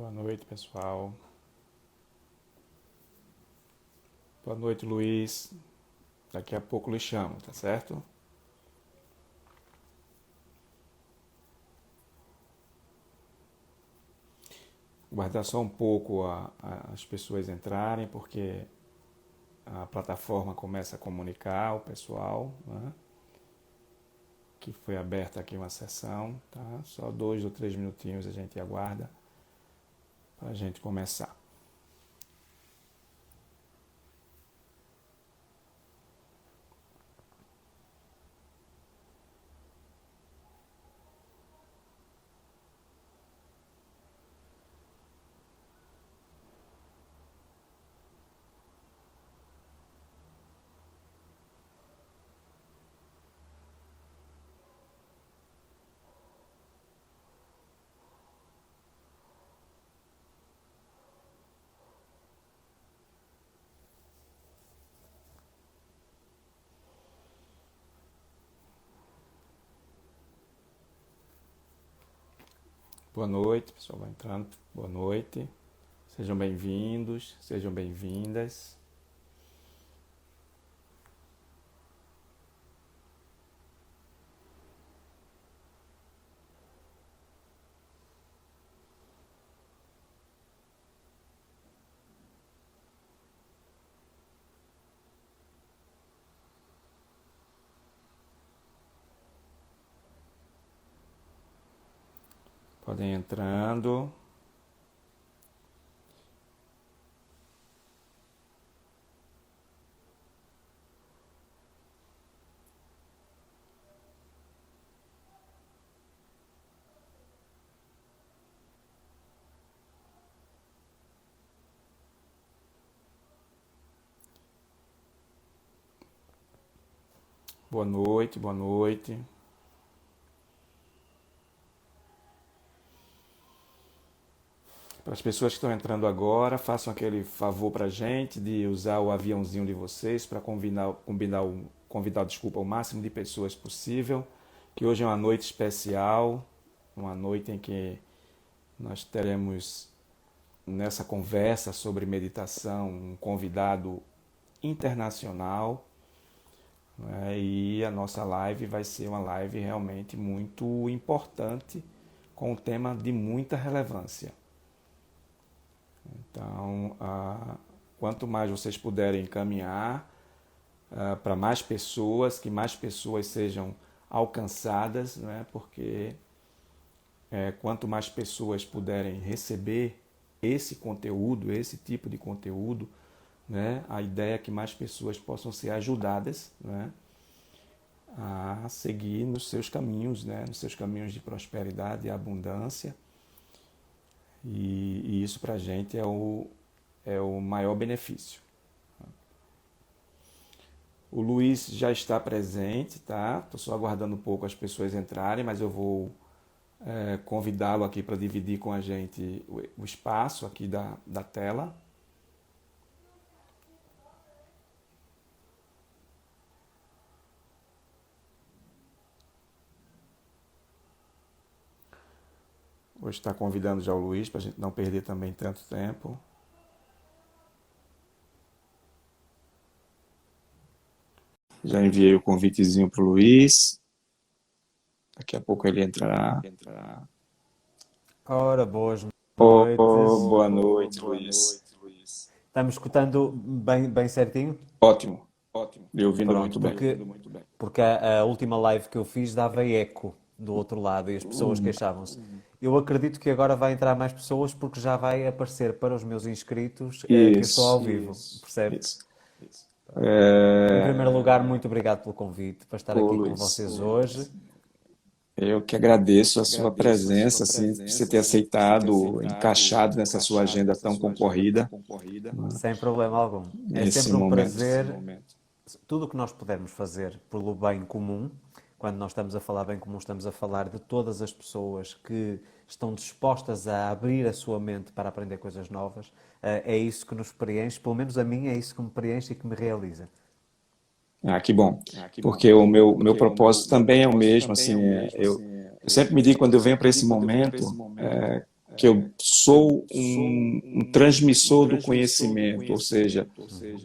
Boa noite, pessoal. Boa noite, Luiz. Daqui a pouco lhe chamo, tá certo? Guardar só um pouco as pessoas entrarem, porque a plataforma começa a comunicar o pessoal, né? Que foi aberta aqui uma sessão, tá? Só 2 ou 3 minutinhos a gente aguarda para a gente começar. Boa noite, pessoal, vai entrando. Boa noite. Sejam bem-vindos, sejam bem-vindas. Podem ir entrando. Boa noite, boa noite. Para as pessoas que estão entrando agora, façam aquele favor para a gente de usar o aviãozinho de vocês para convidar, desculpa, o máximo de pessoas possível, que hoje é uma noite especial, uma noite em que nós teremos nessa conversa sobre meditação um convidado internacional, né? E a nossa live vai ser uma live realmente muito importante, com um tema de muita relevância. Então, quanto mais vocês puderem encaminhar para mais pessoas, que mais pessoas sejam alcançadas, né? Porque quanto mais pessoas puderem receber esse conteúdo, esse tipo de conteúdo, né? A ideia é que mais pessoas possam ser ajudadas, né? A seguir nos seus caminhos, né? Nos seus caminhos de prosperidade e abundância. E isso para a gente é o maior benefício. O Luiz já está presente, tá? Estou só aguardando um pouco as pessoas entrarem, mas eu vou convidá-lo aqui para dividir com a gente o espaço aqui da tela. Vou estar convidando já o Luiz para a gente não perder também tanto tempo. Já enviei o convitezinho para o Luiz. Daqui a pouco ele entrará. Ora, boas noites. Boa noite, Luiz. Está-me escutando bem certinho? Ótimo. E ouvindo muito Pronto, bem. porque a última live que eu fiz dava eco do outro lado e as pessoas queixavam-se. Eu acredito que agora vai entrar mais pessoas porque já vai aparecer para os meus inscritos que eu estou ao vivo, percebe? Em primeiro lugar, muito obrigado pelo convite para estar aqui com Luiz, vocês hoje. eu que agradeço a sua presença, assim, por você ter aceitado, encaixado nessa sua agenda tão concorrida Sem problema algum. É nesse sempre um momento. prazer. Tudo o que nós pudermos fazer pelo bem comum, quando nós estamos a falar bem comum, estamos a falar de todas as pessoas que estão dispostas a abrir a sua mente para aprender coisas novas, é isso que nos preenche, pelo menos a mim é isso que me preenche e que me realiza. Que bom, porque o meu propósito também é o mesmo, assim, eu sempre me digo quando eu venho para esse momento, que eu sou um transmissor do conhecimento, ou seja,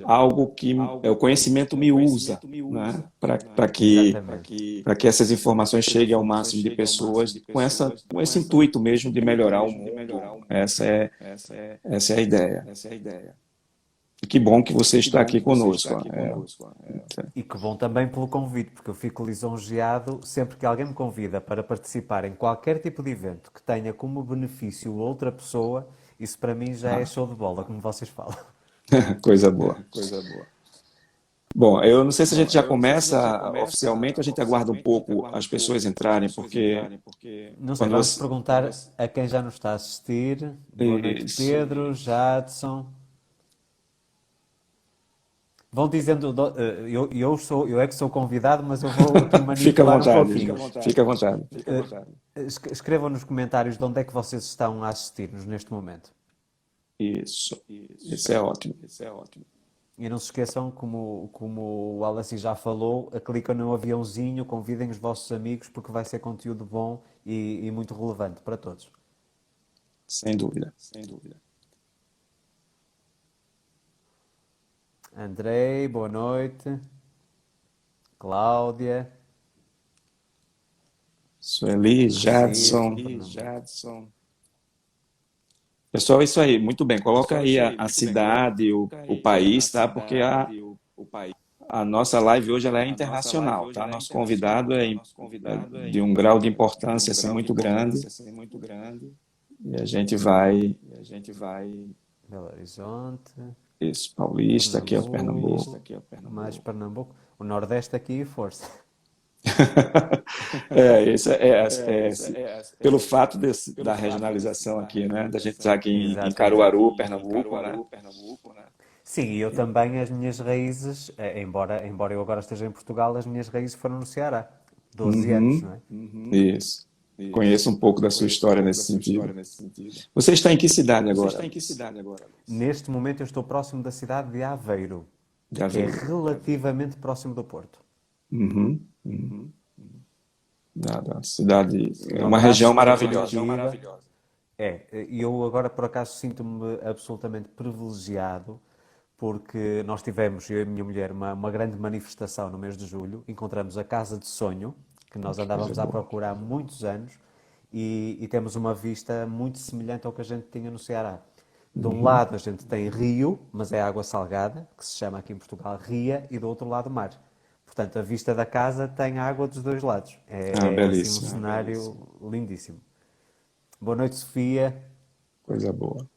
algo que o conhecimento me usa, né, Exatamente. para que essas informações cheguem ao máximo de pessoas com esse intuito mesmo de melhorar o mundo. Essa é a ideia. E que bom que você está aqui conosco. E que bom também pelo convite, porque eu fico lisonjeado sempre que alguém me convida para participar em qualquer tipo de evento que tenha como benefício outra pessoa. Isso para mim já é show de bola, como vocês falam. Coisa boa. Bom, eu não sei se a gente já começa oficialmente ou a gente aguarda um pouco as pessoas entrarem, porque Não sei, quando vamos você... perguntar a quem já nos está a assistir. Boa noite, Isso. Pedro, Jadson. Vão dizendo, eu é que sou convidado, mas eu vou aqui Fica à manipular um vontade, pouquinho. fica à vontade. Escrevam nos comentários de onde é que vocês estão a assistir-nos neste momento. Isso é ótimo. E não se esqueçam, como o Wallace já falou, clica no aviãozinho, convidem os vossos amigos, porque vai ser conteúdo bom e muito relevante para todos. Sem dúvida. Andrei, boa noite. Cláudia. Sueli, Jadson. Pessoal, é isso aí, muito bem. Coloca aí a cidade, o país, tá? Porque a nossa live hoje ela é internacional, tá? Nosso convidado é de um grau de importância assim, muito grande. E a gente vai. Belo Horizonte. Isso, Paulista, aqui é o Pernambuco. Mais Pernambuco. O Nordeste aqui, força. Pelo fato da regionalização aqui, né? Da gente estar aqui em Caruaru, Pernambuco, né? Sim, eu também, as minhas raízes, embora eu agora esteja em Portugal, as minhas raízes foram no Ceará. 12 anos, não é? Isso. Conheço um pouco da sua história nesse sentido. Você está em que cidade agora? Neste momento eu estou próximo da cidade de Aveiro, que é relativamente próximo do Porto. Da cidade, é uma região maravilhosa. E eu agora por acaso sinto-me absolutamente privilegiado porque nós tivemos, eu e a minha mulher, uma grande manifestação no mês de julho, encontramos a Casa de Sonho, que nós andávamos à procura há muitos anos, e temos uma vista muito semelhante ao que a gente tinha no Ceará. De um lado a gente tem rio, mas é água salgada, que se chama aqui em Portugal ria, e do outro lado mar. Portanto, a vista da casa tem água dos dois lados. É assim, um cenário lindíssimo. Boa noite, Sofia. Coisa boa.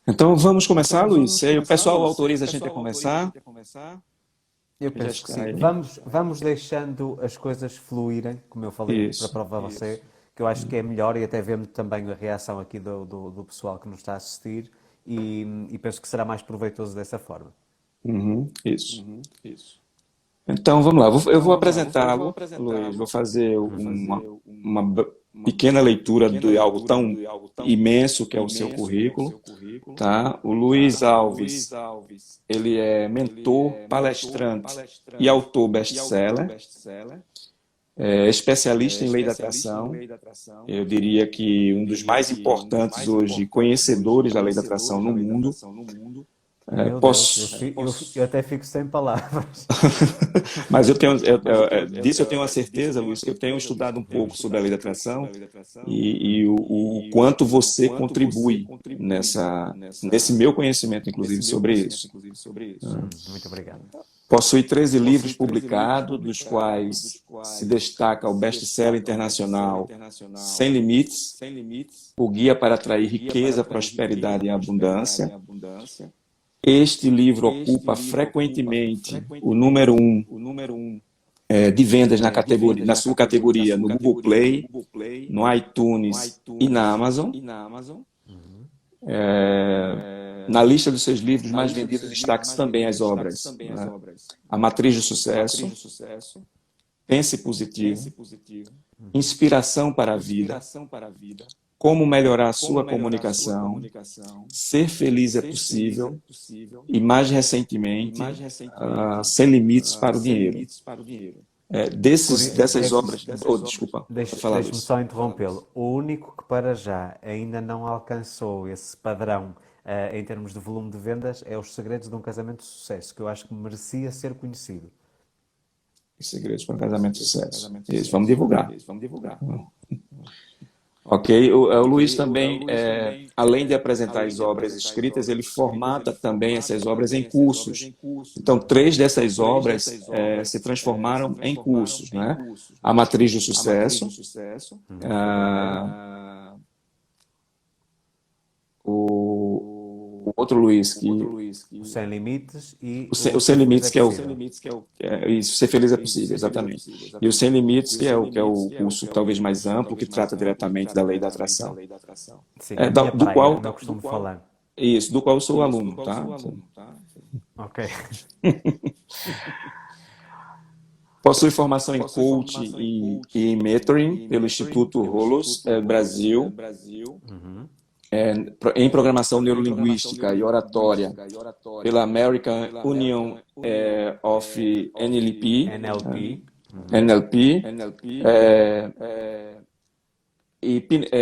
Então vamos começar, Luiz. O pessoal autoriza a gente a começar? Eu penso que sim. Vamos deixando as coisas fluírem, como eu falei para provar você, que eu acho que é melhor, e até vendo também a reação aqui do pessoal que nos está a assistir, e penso que será mais proveitoso dessa forma. Isso. Então vamos lá, eu vou apresentá-lo, Luiz, vou fazer uma pequena leitura de algo tão imenso que é o seu currículo, tá? O Luiz Alves, ele é mentor, palestrante e autor best-seller, especialista em lei da atração. Eu diria que um dos mais importantes hoje conhecedores da lei da atração no mundo. Eu até fico sem palavras. Mas disso eu tenho uma certeza, Luiz, que eu tenho estudado um pouco sobre a lei da atração e o quanto você contribui nesse meu conhecimento, inclusive, sobre isso. Muito obrigado. Possui 13 livros publicados, dos quais se destaca o best-seller internacional Sem Limites, o Guia para Atrair Riqueza, Prosperidade e Abundância. Este livro ocupa frequentemente o número 1 de vendas na sua categoria no Google Play, no iTunes e na Amazon. Na lista dos seus livros mais vendidos destaca-se também as obras, né? A Matriz do Sucesso, Pense Positivo, Inspiração para a Vida, Como Melhorar a Sua Comunicação, Ser Feliz é Possível e, mais recentemente, Sem Limites para o Dinheiro. dessas obras... Oh, desculpa, pode falar, Deixe-me Luís. só interrompê-lo. O único que para já ainda não alcançou esse padrão em termos de volume de vendas é Os Segredos de um Casamento de Sucesso, que eu acho que merecia ser conhecido. Os Segredos para um Casamento de Sucesso. Isso, vamos divulgar. Ok, o Luiz também, além de apresentar as obras escritas, ele formata também essas obras em cursos. Então, 3 dessas obras se transformaram em cursos, né? A Matriz do Sucesso, ah, o outro Luiz, que O Sem Limites e o o Sem Ser Feliz Limites, é que é o Possível. isso, Ser Feliz é Possível, exatamente. E o Sem Limites, que é o curso talvez mais amplo, que trata diretamente da lei da atração. Sim, é a minha Do praia, qual, como eu costumo falar. isso, do qual eu sou aluno, tá? Ok. Possui formação em coaching e em mentoring pelo Instituto Holos Brasil, em programação neurolinguística e oratória pela American Union of NLP, NLP. NLP, eh,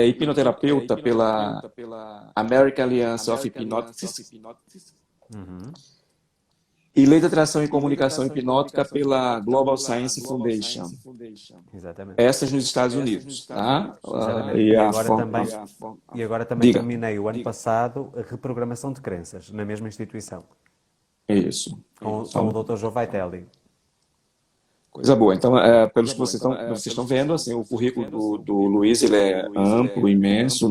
hipnoterapeuta pela American Alliance of Hypnotics e lei de atração e comunicação hipnótica pela Global Science Foundation. Exatamente. Essas nos Estados Unidos, tá? Exatamente. E a forma... E agora também Diga. terminei o ano passado a reprogramação de crenças na mesma instituição, Isso. com o Dr. Joe Vitelli. Coisa boa. Então, pelos que vocês estão vendo, assim, o currículo do Luiz, ele é amplo, imenso.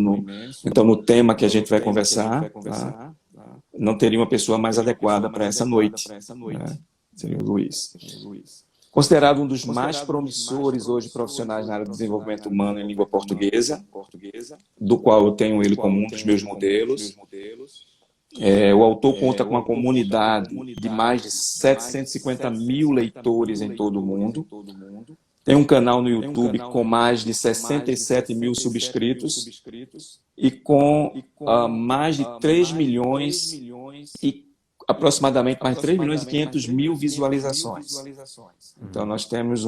Então, no tema que a gente vai conversar, tá? Não teria uma pessoa mais adequada para essa noite, né? Seria o Luiz. Considerado um dos mais promissores hoje profissionais na área de desenvolvimento humano em língua portuguesa, do qual eu tenho ele como um dos meus modelos. O autor conta com uma comunidade de mais de 750 mil leitores em todo o mundo. Tem um canal no YouTube com mais de 67 mil subscritos e com mais de 3 milhões e aproximadamente mais de 3 milhões e 500 mil visualizações. Então, nós temos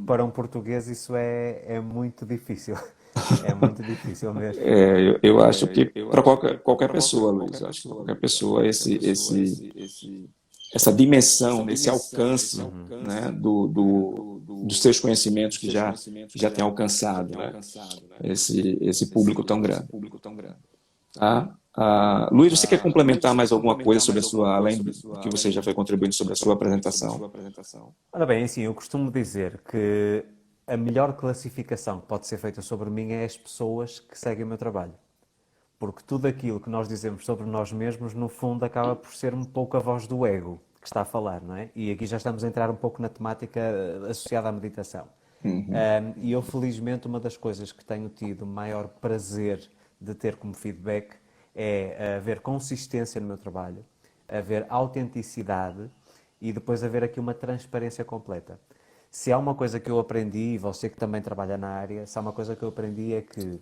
Para um português isso é muito difícil. É muito difícil mesmo. Eu acho que para qualquer pessoa, Luiz, eu acho que qualquer pessoa, essa dimensão, esse alcance, né, dos seus conhecimentos que já tem alcançado, né, esse público tão grande. Tá? Luiz, você quer complementar mais alguma coisa sobre além do que você já foi contribuindo sobre a sua apresentação? Ora bem, assim, eu costumo dizer que a melhor classificação que pode ser feita sobre mim é as pessoas que seguem o meu trabalho. Porque tudo aquilo que nós dizemos sobre nós mesmos, no fundo, acaba por ser um pouco a voz do ego que está a falar, não é? E aqui já estamos a entrar um pouco na temática associada à meditação. E eu, felizmente, uma das coisas que tenho tido maior prazer de ter como feedback é haver consistência no meu trabalho, haver autenticidade e depois haver aqui uma transparência completa. Se há uma coisa que eu aprendi, e você que também trabalha na área, se há uma coisa que eu aprendi é que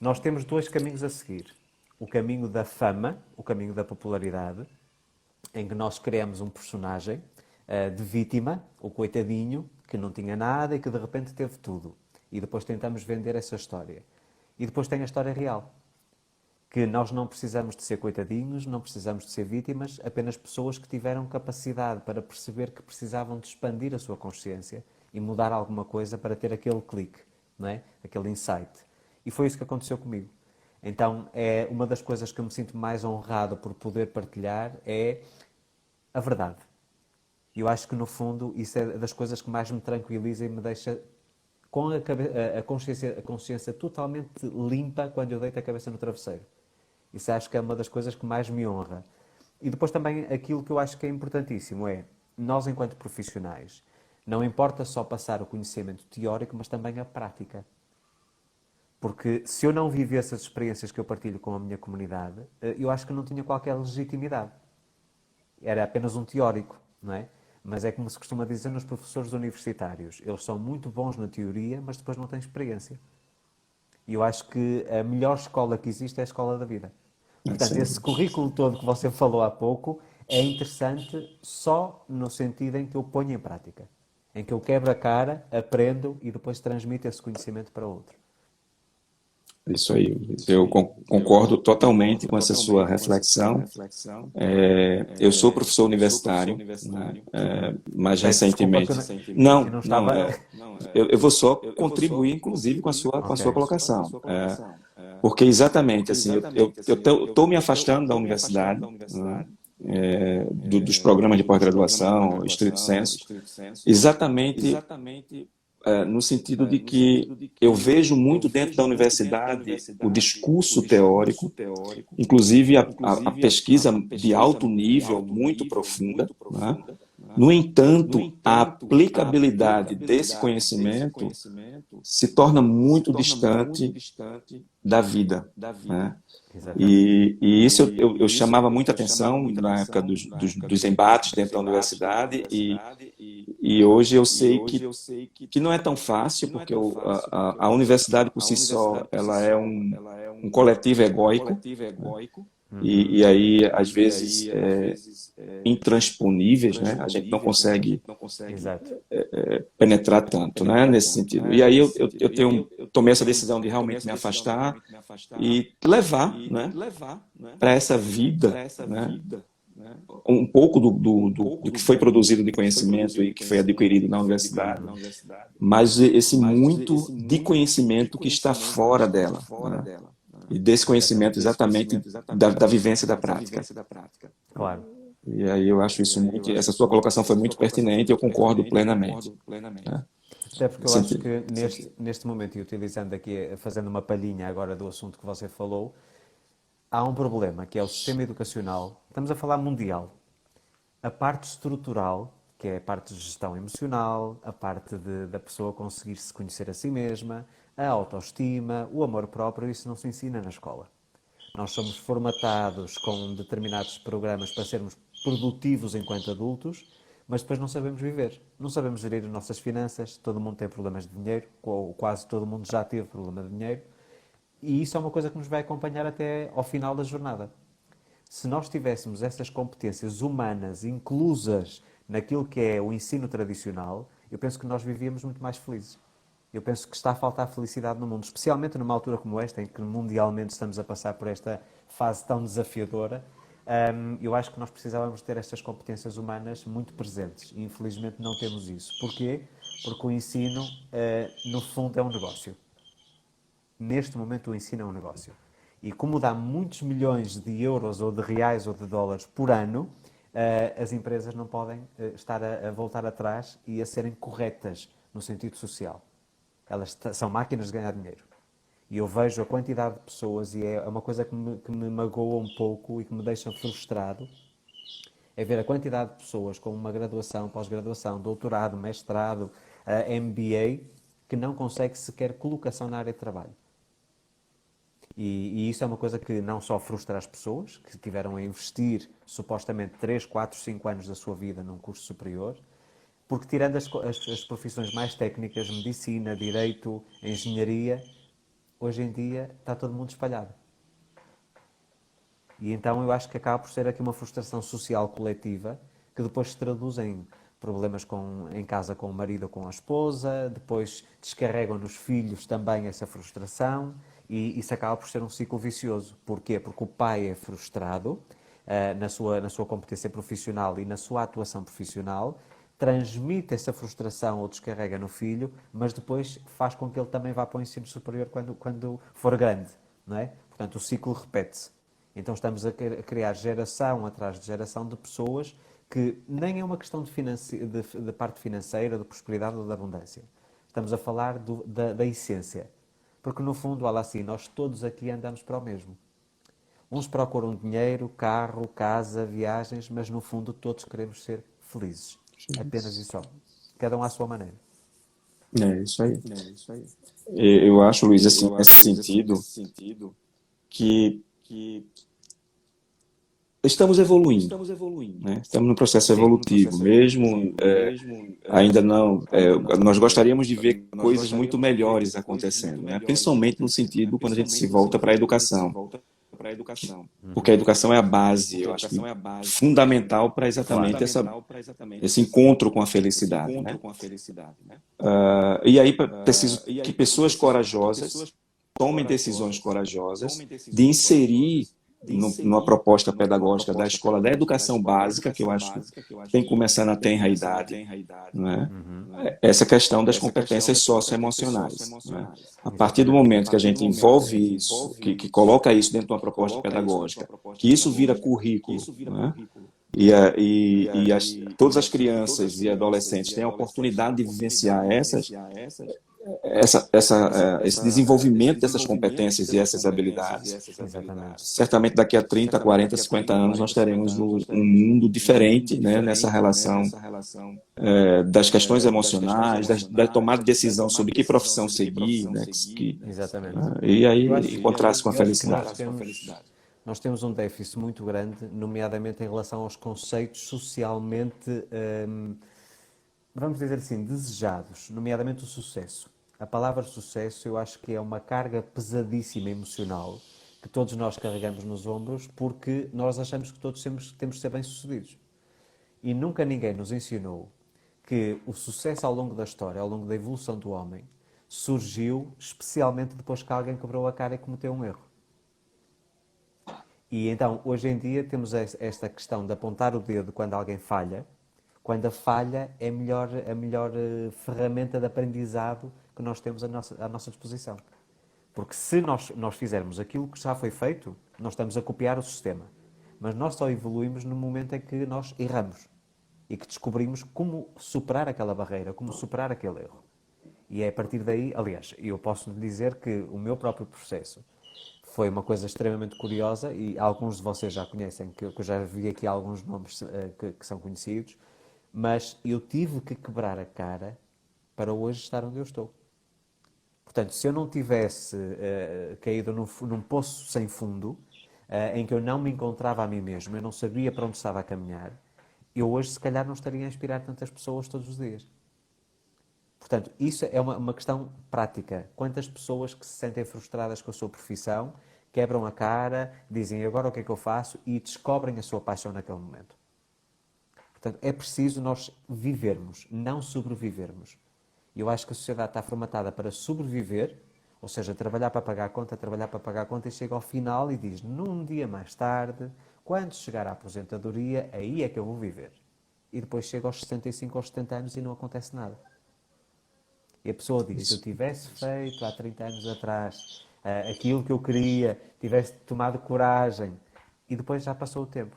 nós temos 2 caminhos a seguir. O caminho da fama, o caminho da popularidade, em que nós criamos um personagem de vítima, o coitadinho, que não tinha nada e que de repente teve tudo. E depois tentamos vender essa história. E depois tem a história real. Que nós não precisamos de ser coitadinhos, não precisamos de ser vítimas, apenas pessoas que tiveram capacidade para perceber que precisavam de expandir a sua consciência e mudar alguma coisa para ter aquele clique, não é? Aquele insight. E foi isso que aconteceu comigo. Então, é uma das coisas que eu me sinto mais honrado por poder partilhar é a verdade. E eu acho que, no fundo, isso é das coisas que mais me tranquiliza e me deixa com a consciência totalmente limpa quando eu deito a cabeça no travesseiro. Isso acho que é uma das coisas que mais me honra. E depois também aquilo que eu acho que é importantíssimo é, nós enquanto profissionais, não importa só passar o conhecimento teórico, mas também a prática. Porque se eu não vivesse as experiências que eu partilho com a minha comunidade, eu acho que não tinha qualquer legitimidade. Era apenas um teórico, não é? Mas é como se costuma dizer nos professores universitários. Eles são muito bons na teoria, mas depois não têm experiência. E eu acho que a melhor escola que existe é a escola da vida. Portanto, esse currículo todo que você falou há pouco é interessante só no sentido em que eu ponho em prática. em que eu quebro a cara, aprendo e depois transmito esse conhecimento para outro. Isso aí. Eu concordo totalmente com essa sua reflexão. Eu sou professor universitário, né? Mais Peço desculpa recentemente. que não Não, não, estava. eu vou só contribuir, inclusive, com a Ok. sua colocação. Porque exatamente, assim, eu estou me afastando da universidade, né? Dos programas de pós-graduação, estrito sensu, exatamente no sentido de que eu vejo muito dentro da universidade o discurso teórico, inclusive a pesquisa de alto nível, muito profunda, né? No entanto, a aplicabilidade desse conhecimento se torna muito distante da vida, né? Exatamente. E isso eu chamava muita atenção na época dos embates dentro da universidade, e hoje eu sei que não é tão fácil, porque a universidade por si só ela é um coletivo egóico, né? E aí, às vezes, intransponíveis, né? A gente não consegue Exato. penetrar tanto, né? Nesse sentido. E aí tomei essa decisão de realmente me afastar e levar, né, para essa vida, né, um pouco do que foi produzido de conhecimento e que foi adquirido na universidade, mas esse muito de conhecimento que está fora dela, né? E desse conhecimento Exatamente. exatamente da vivência da prática. Claro. E aí eu acho isso muito, essa sua colocação foi muito pertinente e eu concordo plenamente, né? Até porque eu Nesse acho sentido. que neste momento, e utilizando aqui, fazendo uma palhinha agora do assunto que você falou, há um problema que é o sistema educacional. Estamos a falar mundial. A parte estrutural, que é a parte de gestão emocional, a parte da pessoa conseguir se conhecer a si mesma, a autoestima, o amor próprio, isso não se ensina na escola. Nós somos formatados com determinados programas para sermos produtivos enquanto adultos, mas depois não sabemos viver. Não sabemos gerir as nossas finanças, todo mundo tem problemas de dinheiro, ou quase todo mundo já teve problema de dinheiro, e isso é uma coisa que nos vai acompanhar até ao final da jornada. Se nós tivéssemos essas competências humanas inclusas naquilo que é o ensino tradicional, eu penso que nós vivíamos muito mais felizes. Eu penso que está a faltar felicidade no mundo, especialmente numa altura como esta, em que mundialmente estamos a passar por esta fase tão desafiadora. Eu acho que nós precisávamos ter estas competências humanas muito presentes e infelizmente não temos isso. Porquê? Porque o ensino, no fundo, é um negócio. Neste momento o ensino é um negócio. E como dá muitos milhões de euros ou de reais ou de dólares por ano, as empresas não podem estar a voltar atrás e a serem corretas no sentido social. Elas são máquinas de ganhar dinheiro. E eu vejo a quantidade de pessoas, e é uma coisa que me magoa um pouco e que me deixa frustrado, é ver a quantidade de pessoas com uma graduação, pós-graduação, doutorado, mestrado, MBA, que não consegue sequer colocação na área de trabalho. E isso é uma coisa que não só frustra as pessoas, que tiveram a investir supostamente 3, 4, 5 anos da sua vida num curso superior, porque tirando as profissões mais técnicas, medicina, direito, engenharia, hoje em dia está todo mundo espalhado. E então eu acho que acaba por ser aqui uma frustração social coletiva, que depois se traduz em problemas em casa com o marido ou com a esposa, depois descarregam nos filhos também essa frustração, e isso acaba por ser um ciclo vicioso. Porquê? Porque o pai é frustrado na sua competência profissional e na sua atuação profissional, transmite essa frustração ou descarrega no filho, mas depois faz com que ele também vá para o ensino superior quando for grande, não é? Portanto, o ciclo repete-se. Então estamos a criar geração atrás de geração de pessoas que nem é uma questão de parte financeira, de prosperidade ou de abundância. Estamos a falar da essência. Porque no fundo, olha assim, nós todos aqui andamos para o mesmo. Uns procuram dinheiro, carro, casa, viagens, mas no fundo todos queremos ser felizes. Apenas e só. Cada um à sua maneira. É isso aí. Eu acho, Luiz, assim, nesse sentido, que estamos evoluindo, né? Estamos num processo Sim. evolutivo, mesmo ainda não. Nós gostaríamos de ver coisas muito melhores acontecendo, né? Principalmente no sentido quando a gente se volta para a educação. Porque a educação é a base, eu acho que fundamental para exatamente esse encontro com a felicidade, né? E aí preciso que pessoas corajosas tomem decisões corajosas de inserir numa proposta pedagógica da escola da educação básica, que eu acho que tem que começar na tenra idade, não é? Essa questão das competências socioemocionais, não é? A partir do momento que a gente envolve isso, que coloca isso dentro de uma proposta pedagógica, que isso vira currículo, não é? Todas as crianças e adolescentes têm a oportunidade de vivenciar esse desenvolvimento dessas competências e essas habilidades. Exatamente. Certamente daqui a 30, 40, 50 anos nós teremos um mundo diferente, né, nessa relação das questões emocionais, da tomada de decisão sobre que profissão seguir, né, Exatamente. e aí Eu acho, encontrar-se com a eu acho que felicidade. nós temos um déficit muito grande, nomeadamente em relação aos conceitos socialmente, vamos dizer assim, desejados, nomeadamente o sucesso. A palavra sucesso eu acho que é uma carga pesadíssima emocional que todos nós carregamos nos ombros porque nós achamos que todos temos de ser bem-sucedidos. E nunca ninguém nos ensinou que o sucesso ao longo da história, ao longo da evolução do homem, surgiu especialmente depois que alguém quebrou a cara e cometeu um erro. E então, hoje em dia, temos esta questão de apontar o dedo quando alguém falha, quando a falha é a melhor ferramenta de aprendizado que nós temos à nossa disposição. Porque se nós fizermos aquilo que já foi feito, nós estamos a copiar o sistema. Mas nós só evoluímos no momento em que nós erramos e que descobrimos como superar aquela barreira, como superar aquele erro. E é a partir daí, aliás, eu posso lhe dizer que o meu próprio processo foi uma coisa extremamente curiosa e alguns de vocês já conhecem, que eu já vi aqui alguns nomes que são conhecidos, mas eu tive que quebrar a cara para hoje estar onde eu estou. Portanto, se eu não tivesse caído num poço sem fundo, em que eu não me encontrava a mim mesmo, eu não sabia para onde estava a caminhar, eu hoje se calhar não estaria a inspirar tantas pessoas todos os dias. Portanto, isso é uma questão prática. Quantas pessoas que se sentem frustradas com a sua profissão, quebram a cara, dizem agora o que é que eu faço e descobrem a sua paixão naquele momento. Portanto, é preciso nós vivermos, não sobrevivermos. Eu acho que a sociedade está formatada para sobreviver, ou seja, trabalhar para pagar a conta e chega ao final e diz, num dia mais tarde, quando chegar à aposentadoria, aí é que eu vou viver. E depois chega aos 65, aos 70 anos e não acontece nada. E a pessoa diz, se eu tivesse feito há 30 anos atrás aquilo que eu queria, tivesse tomado coragem, e depois já passou o tempo.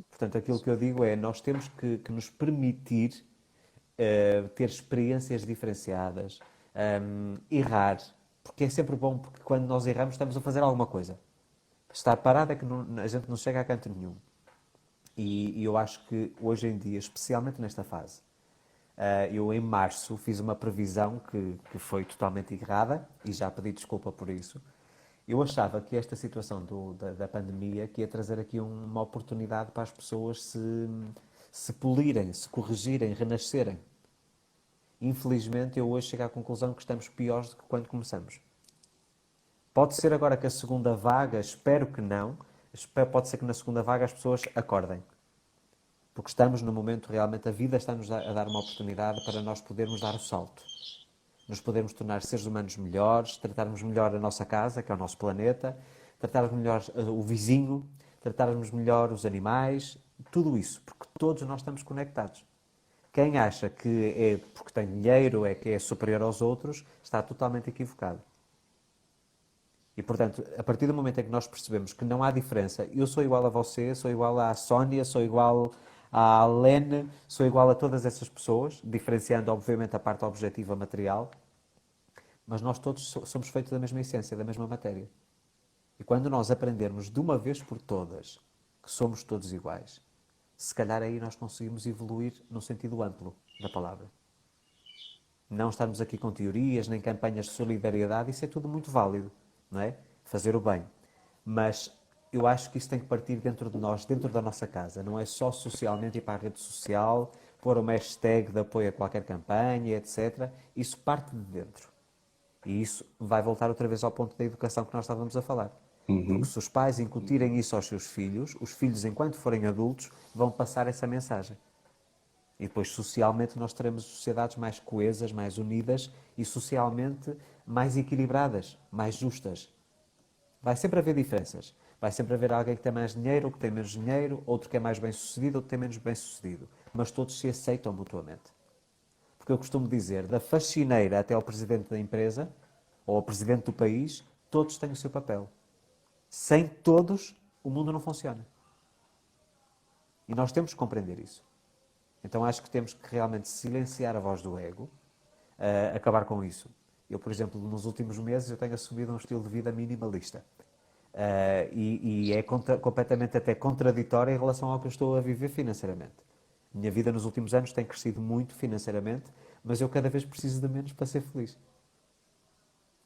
Portanto, aquilo que eu digo é, nós temos que nos permitir ter experiências diferenciadas, errar, porque é sempre bom, porque quando nós erramos estamos a fazer alguma coisa. Estar parado é que a gente não chega a canto nenhum. E eu acho que hoje em dia, especialmente nesta fase, eu em março fiz uma previsão que foi totalmente errada e já pedi desculpa por isso. Eu achava que esta situação da pandemia que ia trazer aqui uma oportunidade para as pessoas se polirem, se corrigirem, renascerem. Infelizmente, eu hoje chego à conclusão que estamos piores do que quando começamos. Pode ser agora que a segunda vaga, espero que não, pode ser que na segunda vaga as pessoas acordem. Porque estamos no momento, realmente, a vida está-nos a dar uma oportunidade para nós podermos dar o salto. Nos podermos tornar seres humanos melhores, tratarmos melhor a nossa casa, que é o nosso planeta, tratarmos melhor o vizinho, tratarmos melhor os animais, tudo isso, porque todos nós estamos conectados. Quem acha que é porque tem dinheiro, que é superior aos outros, está totalmente equivocado. E, portanto, a partir do momento em que nós percebemos que não há diferença, eu sou igual a você, sou igual à Sónia, sou igual à Lene, sou igual a todas essas pessoas, diferenciando, obviamente, a parte objetiva material, mas nós todos somos feitos da mesma essência, da mesma matéria. E quando nós aprendermos de uma vez por todas que somos todos iguais, se calhar aí nós conseguimos evoluir no sentido amplo da palavra. Não estarmos aqui com teorias, nem campanhas de solidariedade, isso é tudo muito válido, não é? Fazer o bem. Mas eu acho que isso tem que partir dentro de nós, dentro da nossa casa. Não é só socialmente ir para a rede social, pôr uma hashtag de apoio a qualquer campanha, etc. Isso parte de dentro. E isso vai voltar outra vez ao ponto da educação que nós estávamos a falar. Porque Uhum. se os pais incutirem isso aos seus filhos, os filhos, enquanto forem adultos, vão passar essa mensagem. E depois, socialmente, nós teremos sociedades mais coesas, mais unidas e socialmente mais equilibradas, mais justas. Vai sempre haver diferenças. Vai sempre haver alguém que tem mais dinheiro, ou que tem menos dinheiro, outro que é mais bem-sucedido, outro que tem menos bem-sucedido. Mas todos se aceitam mutuamente. Porque eu costumo dizer, da faxineira até ao presidente da empresa, ou ao presidente do país, todos têm o seu papel. Sem todos, o mundo não funciona. E nós temos que compreender isso. Então acho que temos que realmente silenciar a voz do ego, acabar com isso. Eu, por exemplo, nos últimos meses eu tenho assumido um estilo de vida minimalista. E é completamente até contraditório em relação ao que eu estou a viver financeiramente. Minha vida nos últimos anos tem crescido muito financeiramente, mas eu cada vez preciso de menos para ser feliz.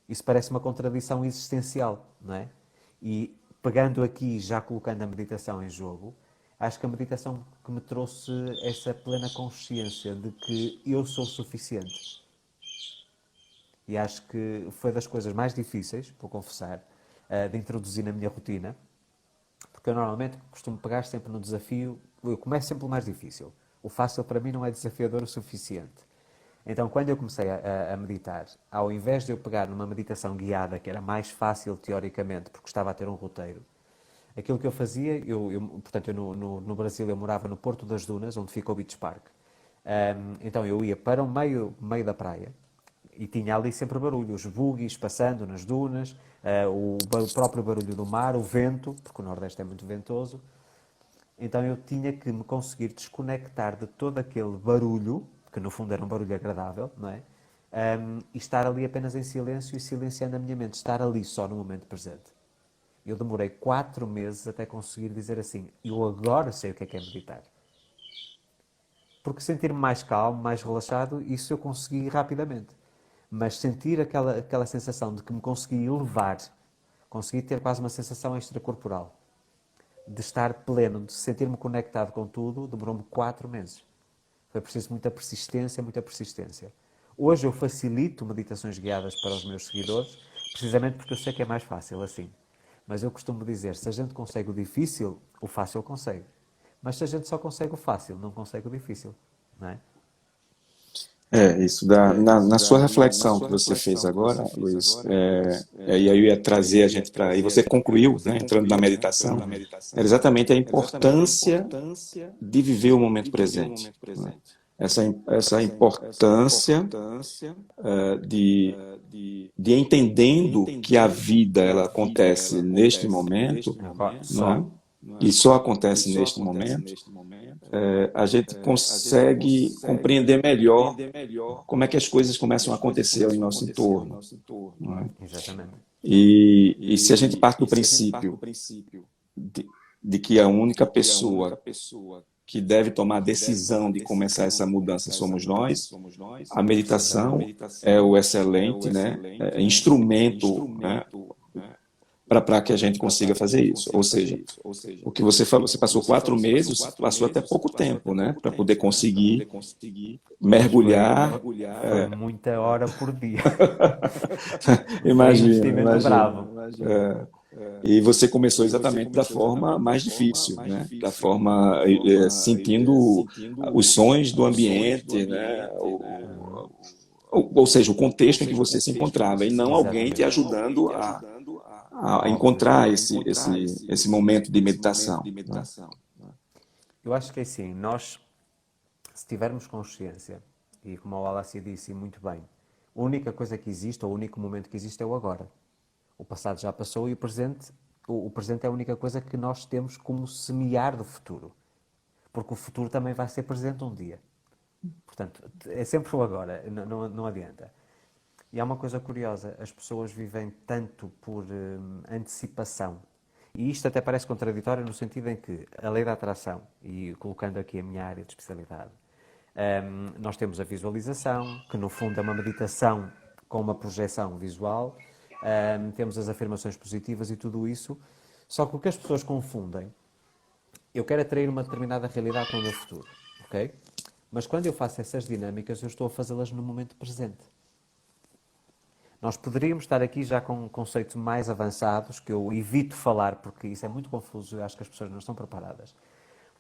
Isso parece uma contradição existencial, não é? E pegando aqui, já colocando a meditação em jogo, acho que a meditação que me trouxe essa plena consciência de que eu sou suficiente. E acho que foi das coisas mais difíceis, vou confessar, de introduzir na minha rotina, porque eu normalmente costumo pegar sempre no desafio, eu começo sempre pelo mais difícil. O fácil para mim não é desafiador o suficiente. Então, quando eu comecei a meditar, ao invés de eu pegar numa meditação guiada, que era mais fácil teoricamente, porque estava a ter um roteiro, aquilo que eu fazia, portanto, no Brasil eu morava no Porto das Dunas, onde fica o Beach Park. Então eu ia para o meio da praia e tinha ali sempre barulho, os buggies passando nas dunas, o próprio barulho do mar, o vento, porque o Nordeste é muito ventoso. Então eu tinha que me conseguir desconectar de todo aquele barulho, que no fundo era um barulho agradável, não é? E estar ali apenas em silêncio e silenciando a minha mente, estar ali só no momento presente. Eu demorei 4 meses até conseguir dizer assim, eu agora sei o que é meditar. Porque sentir-me mais calmo, mais relaxado, isso eu consegui rapidamente. Mas sentir aquela sensação de que me consegui elevar, consegui ter quase uma sensação extracorporal, de estar pleno, de sentir-me conectado com tudo, demorou-me 4 meses. Foi preciso muita persistência, muita persistência. Hoje eu facilito meditações guiadas para os meus seguidores, precisamente porque eu sei que é mais fácil assim. Mas eu costumo dizer, se a gente consegue o difícil, o fácil consegue. Mas se a gente só consegue o fácil, não consegue o difícil, não é? Isso na sua reflexão que você fez agora, Luiz, e aí eu ia trazer a gente para, e você concluiu, né, entrando na meditação, era exatamente a importância de viver o momento presente, né? Essa importância de entendendo que a vida ela acontece neste momento, Agora, né? só. E só acontece neste momento, a gente consegue compreender melhor como é que as coisas começam a acontecer ao nosso entorno, não é? Exatamente. E se a gente parte do princípio de, de que a única pessoa que deve tomar a decisão de começar essa mudança somos nós, a meditação Exatamente. é o excelente, né, instrumento, né, para que a gente consiga fazer isso. Ou seja, o que você falou, você passou 4 meses, passou até pouco tempo, né, para poder conseguir Mas mergulhar. foi muita hora por dia. Foi Imagina, investimento imagina. bravo. E você começou exatamente da forma mais difícil, né? Da forma sentindo os sons do ambiente, né? Ou seja, o contexto em que você se encontrava, e não alguém te Exatamente. ajudando a encontrar esse momento de meditação, né? Eu acho que é assim, nós, se tivermos consciência, e como a Wallace disse muito bem, a única coisa que existe, ou o único momento que existe é o agora. O passado já passou e o presente é a única coisa que nós temos como semear do futuro. Porque o futuro também vai ser presente um dia. Portanto, é sempre o agora, não adianta. E há uma coisa curiosa, as pessoas vivem tanto por antecipação. E isto até parece contraditório no sentido em que a lei da atração, e colocando aqui a minha área de especialidade, nós temos a visualização, que no fundo é uma meditação com uma projeção visual, temos as afirmações positivas e tudo isso. Só que o que as pessoas confundem, eu quero atrair uma determinada realidade para o meu futuro, ok? Mas quando eu faço essas dinâmicas, eu estou a fazê-las no momento presente. Nós poderíamos estar aqui já com conceitos mais avançados, que eu evito falar, porque isso é muito confuso e acho que as pessoas não estão preparadas.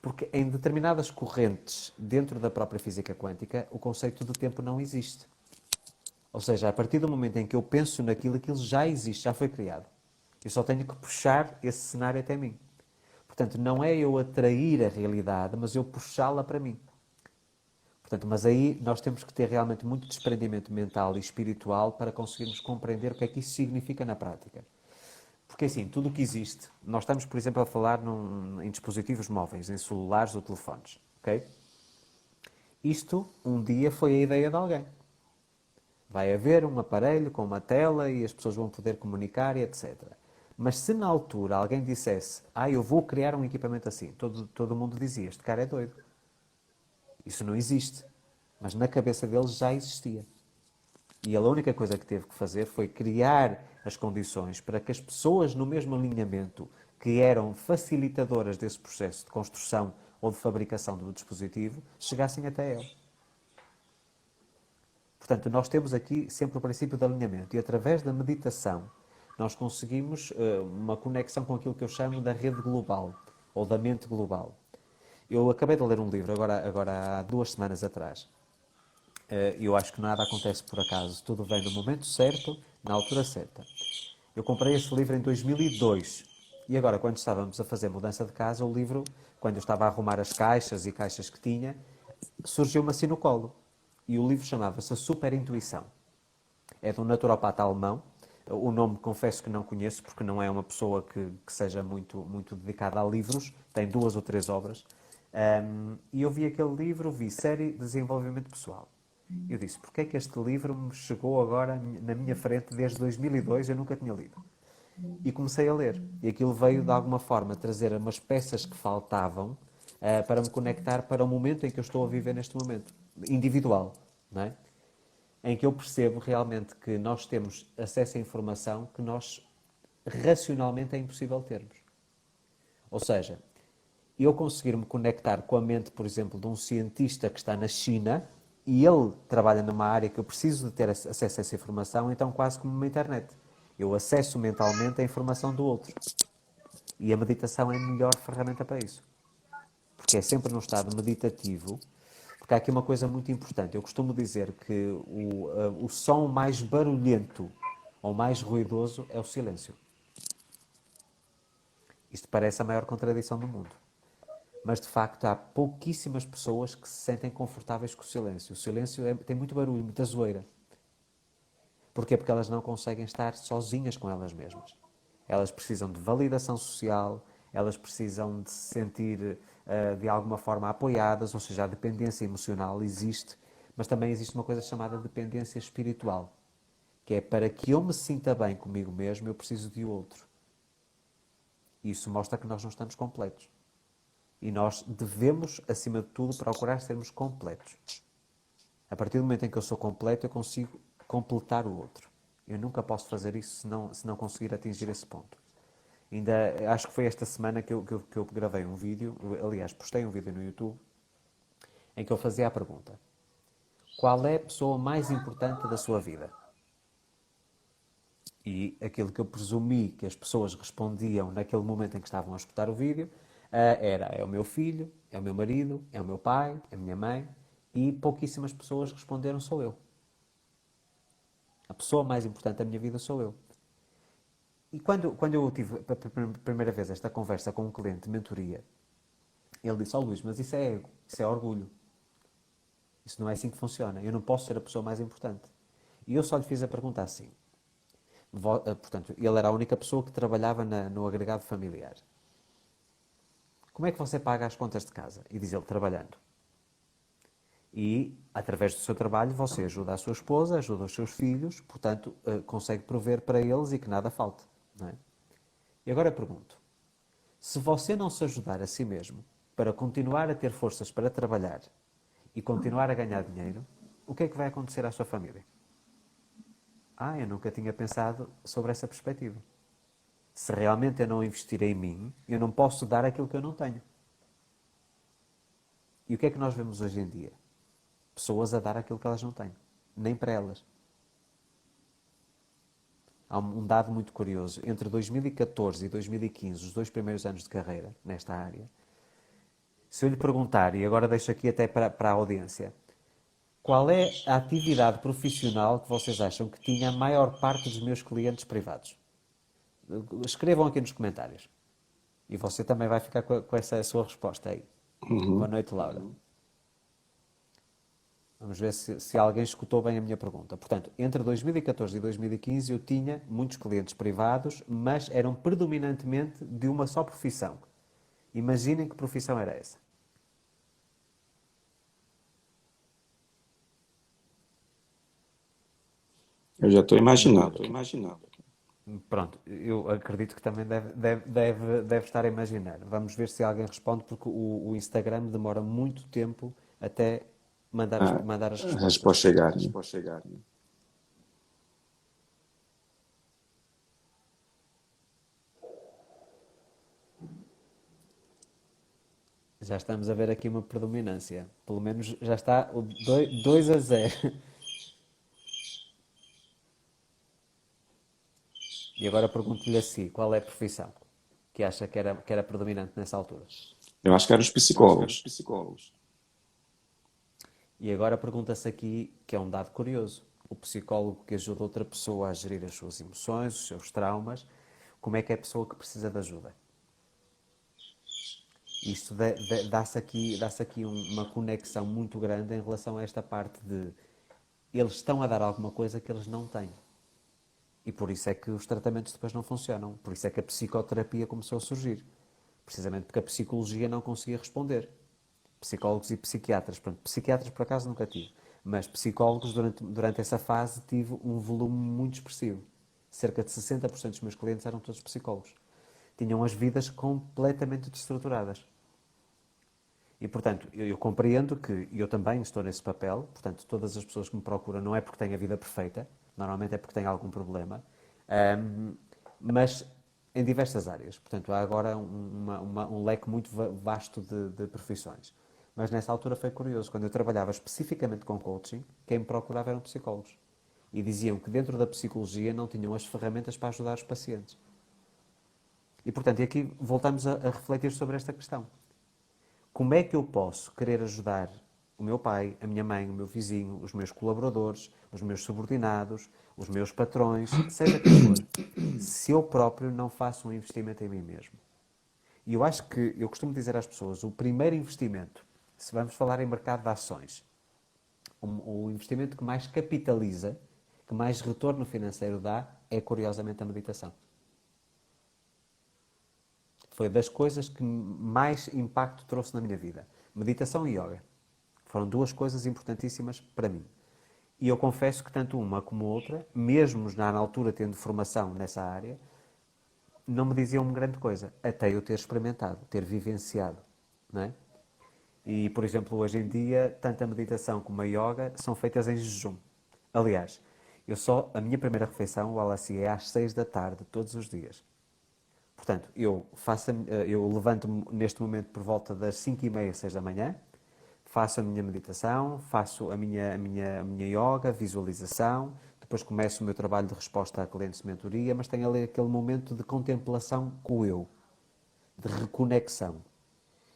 Porque em determinadas correntes dentro da própria física quântica, o conceito de tempo não existe. Ou seja, a partir do momento em que eu penso naquilo, aquilo já existe, já foi criado. Eu só tenho que puxar esse cenário até mim. Portanto, não é eu atrair a realidade, mas eu puxá-la para mim. Portanto, mas aí nós temos que ter realmente muito desprendimento mental e espiritual para conseguirmos compreender o que é que isso significa na prática. Porque assim, tudo o que existe, nós estamos, por exemplo, a falar em dispositivos móveis, em celulares ou telefones, ok? Isto, um dia, foi a ideia de alguém. Vai haver um aparelho com uma tela e as pessoas vão poder comunicar e etc. Mas se na altura alguém dissesse, eu vou criar um equipamento assim, todo mundo dizia, este cara é doido. Isso não existe. Mas na cabeça deles já existia. E ele, a única coisa que teve que fazer foi criar as condições para que as pessoas no mesmo alinhamento, que eram facilitadoras desse processo de construção ou de fabricação do dispositivo, chegassem até ele. Portanto, nós temos aqui sempre o princípio de alinhamento e através da meditação nós conseguimos uma conexão com aquilo que eu chamo da rede global ou da mente global. Eu acabei de ler um livro agora há 2 semanas atrás. Eu acho que nada acontece por acaso, tudo vem no momento certo, na altura certa. Eu comprei este livro em 2002 e agora, quando estávamos a fazer mudança de casa, o livro, quando eu estava a arrumar as caixas e caixas que tinha, surgiu-me assim no colo. E o livro chamava-se A Superintuição. É de um naturopata alemão. O nome, confesso que não conheço, porque não é uma pessoa que seja muito dedicada a livros. Tem 2 ou 3 obras. E eu vi aquele livro, vi Série de Desenvolvimento Pessoal. Eu disse, porque é que este livro me chegou agora na minha frente desde 2002, eu nunca tinha lido. E comecei a ler. E aquilo veio, de alguma forma, trazer umas peças que faltavam para me conectar para o momento em que eu estou a viver neste momento. Individual, não é? Em que eu percebo realmente que nós temos acesso a informação que nós, racionalmente, é impossível termos. Ou seja, eu conseguir me conectar com a mente, por exemplo, de um cientista que está na China e ele trabalha numa área que eu preciso de ter acesso a essa informação, então quase como uma internet. Eu acesso mentalmente a informação do outro. E a meditação é a melhor ferramenta para isso. Porque é sempre num estado meditativo. Porque há aqui uma coisa muito importante. Eu costumo dizer que o som mais barulhento ou mais ruidoso é o silêncio. Isto parece a maior contradição do mundo. Mas, de facto, há pouquíssimas pessoas que se sentem confortáveis com o silêncio. O silêncio tem muito barulho, muita zoeira. Porquê? Porque elas não conseguem estar sozinhas com elas mesmas. Elas precisam de validação social, elas precisam de se sentir, de alguma forma, apoiadas, ou seja, a dependência emocional existe, mas também existe uma coisa chamada dependência espiritual, que é para que eu me sinta bem comigo mesmo, eu preciso de outro. Isso mostra que nós não estamos completos. E nós devemos, acima de tudo, procurar sermos completos. A partir do momento em que eu sou completo, eu consigo completar o outro. Eu nunca posso fazer isso se não conseguir atingir esse ponto. Ainda acho que foi esta semana que eu gravei um vídeo, aliás, postei um vídeo no YouTube, em que eu fazia a pergunta: qual é a pessoa mais importante da sua vida? E aquilo que eu presumi que as pessoas respondiam naquele momento em que estavam a escutar o vídeo é o meu filho, é o meu marido, é o meu pai, é a minha mãe, e pouquíssimas pessoas responderam sou eu. A pessoa mais importante da minha vida sou eu. E quando eu tive pela primeira vez esta conversa com um cliente de mentoria, ele disse, Luís, mas isso é ego, isso é orgulho. Isso não é assim que funciona. Eu não posso ser a pessoa mais importante. E eu só lhe fiz a pergunta assim. Portanto, ele era a única pessoa que trabalhava no agregado familiar. Como é que você paga as contas de casa? E diz ele, trabalhando. E, através do seu trabalho, você ajuda a sua esposa, ajuda os seus filhos, portanto, consegue prover para eles e que nada falte. Não é? E agora eu pergunto, se você não se ajudar a si mesmo para continuar a ter forças para trabalhar e continuar a ganhar dinheiro, o que é que vai acontecer à sua família? Eu nunca tinha pensado sobre essa perspectiva. Se realmente eu não investir em mim, eu não posso dar aquilo que eu não tenho. E o que é que nós vemos hoje em dia? Pessoas a dar aquilo que elas não têm. Nem para elas. há um dado muito curioso. Entre 2014 e 2015, os 2 primeiros anos de carreira nesta área, se eu lhe perguntar, e agora deixo aqui até para a audiência, qual é a atividade profissional que vocês acham que tinha a maior parte dos meus clientes privados? Escrevam aqui nos comentários. E você também vai ficar com essa sua resposta aí. Boa noite, Laura. Vamos ver se alguém escutou bem a minha pergunta. Portanto, entre 2014 e 2015 eu tinha muitos clientes privados, mas eram predominantemente de uma só profissão. Imaginem que profissão era essa. Eu já estou imaginando. Pronto, eu acredito que também deve estar a imaginar. Vamos ver se alguém responde, porque o Instagram demora muito tempo até mandar as A respostas. resposta chegar. Né? Já estamos a ver aqui uma predominância. Pelo menos já está o 2-0. E agora pergunto-lhe assim, qual é a profissão que acha que era predominante nessa altura? Eu acho que eram os psicólogos. E agora pergunta-se aqui, que é um dado curioso, o psicólogo que ajuda outra pessoa a gerir as suas emoções, os seus traumas, como é que é a pessoa que precisa de ajuda? Isto dá-se aqui uma conexão muito grande em relação a esta parte de eles estão a dar alguma coisa que eles não têm. E por isso é que os tratamentos depois não funcionam. Por isso é que a psicoterapia começou a surgir. Precisamente porque a psicologia não conseguia responder. Psicólogos e psiquiatras. Pronto, psiquiatras por acaso nunca tive. Mas psicólogos durante essa fase tive um volume muito expressivo. Cerca de 60% dos meus clientes eram todos psicólogos. Tinham as vidas completamente destruturadas. E, portanto, eu compreendo que eu também estou nesse papel. Portanto, todas as pessoas que me procuram não é porque têm a vida perfeita. Normalmente é porque têm algum problema. Mas em diversas áreas. Portanto, há agora um leque muito vasto de profissões. Mas nessa altura foi curioso. Quando eu trabalhava especificamente com coaching, quem me procurava eram psicólogos. E diziam que dentro da psicologia não tinham as ferramentas para ajudar os pacientes. E, portanto, aqui voltamos a refletir sobre esta questão. Como é que eu posso querer ajudar o meu pai, a minha mãe, o meu vizinho, os meus colaboradores, os meus subordinados, os meus patrões, seja quem for, se eu próprio não faço um investimento em mim mesmo? E eu acho que, eu costumo dizer às pessoas, o primeiro investimento, se vamos falar em mercado de ações, o investimento que mais capitaliza, que mais retorno financeiro dá, é curiosamente a meditação. Foi das coisas que mais impacto trouxe na minha vida. Meditação e yoga. Foram duas coisas importantíssimas para mim. E eu confesso que tanto uma como outra, mesmo na altura tendo formação nessa área, não me diziam grande coisa, até eu ter experimentado, ter vivenciado, não é? E, por exemplo, hoje em dia, tanto a meditação como a yoga são feitas em jejum. Aliás, a minha primeira refeição, o Alassi, é às 6 da tarde, todos os dias. Portanto, eu levanto-me neste momento por volta das 5h30, 6 da manhã, faço a minha meditação, faço a minha yoga, visualização, depois começo o meu trabalho de resposta a clientes de mentoria, mas tenho ali aquele momento de contemplação com o eu, de reconexão,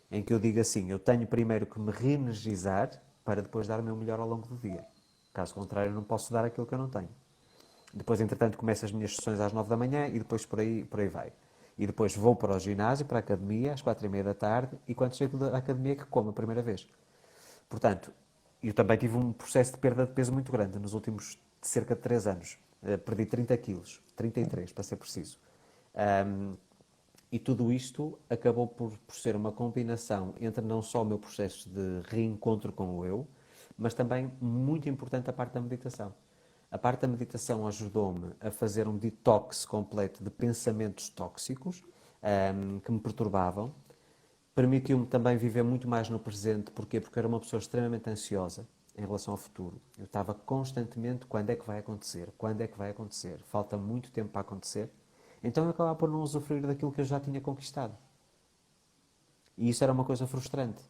em que eu digo assim, eu tenho primeiro que me reenergizar para depois dar o meu melhor ao longo do dia. Caso contrário, eu não posso dar aquilo que eu não tenho. Depois, entretanto, começo as minhas sessões às 9 da manhã e depois por aí vai. E depois vou para o ginásio, para a academia, às 4h30 da tarde, e quando chego da academia que como a primeira vez. Portanto, eu também tive um processo de perda de peso muito grande nos últimos cerca de 3 anos. Perdi 30 quilos, 33 para ser preciso. E tudo isto acabou por ser uma combinação entre não só o meu processo de reencontro com o eu, mas também, muito importante, a parte da meditação. A parte da meditação ajudou-me a fazer um detox completo de pensamentos tóxicos que me perturbavam. Permitiu-me também viver muito mais no presente. Porquê? Porque eu era uma pessoa extremamente ansiosa em relação ao futuro. Eu estava constantemente, quando é que vai acontecer? Quando é que vai acontecer? Falta muito tempo para acontecer. Então eu acabava por não usufruir daquilo que eu já tinha conquistado. E isso era uma coisa frustrante.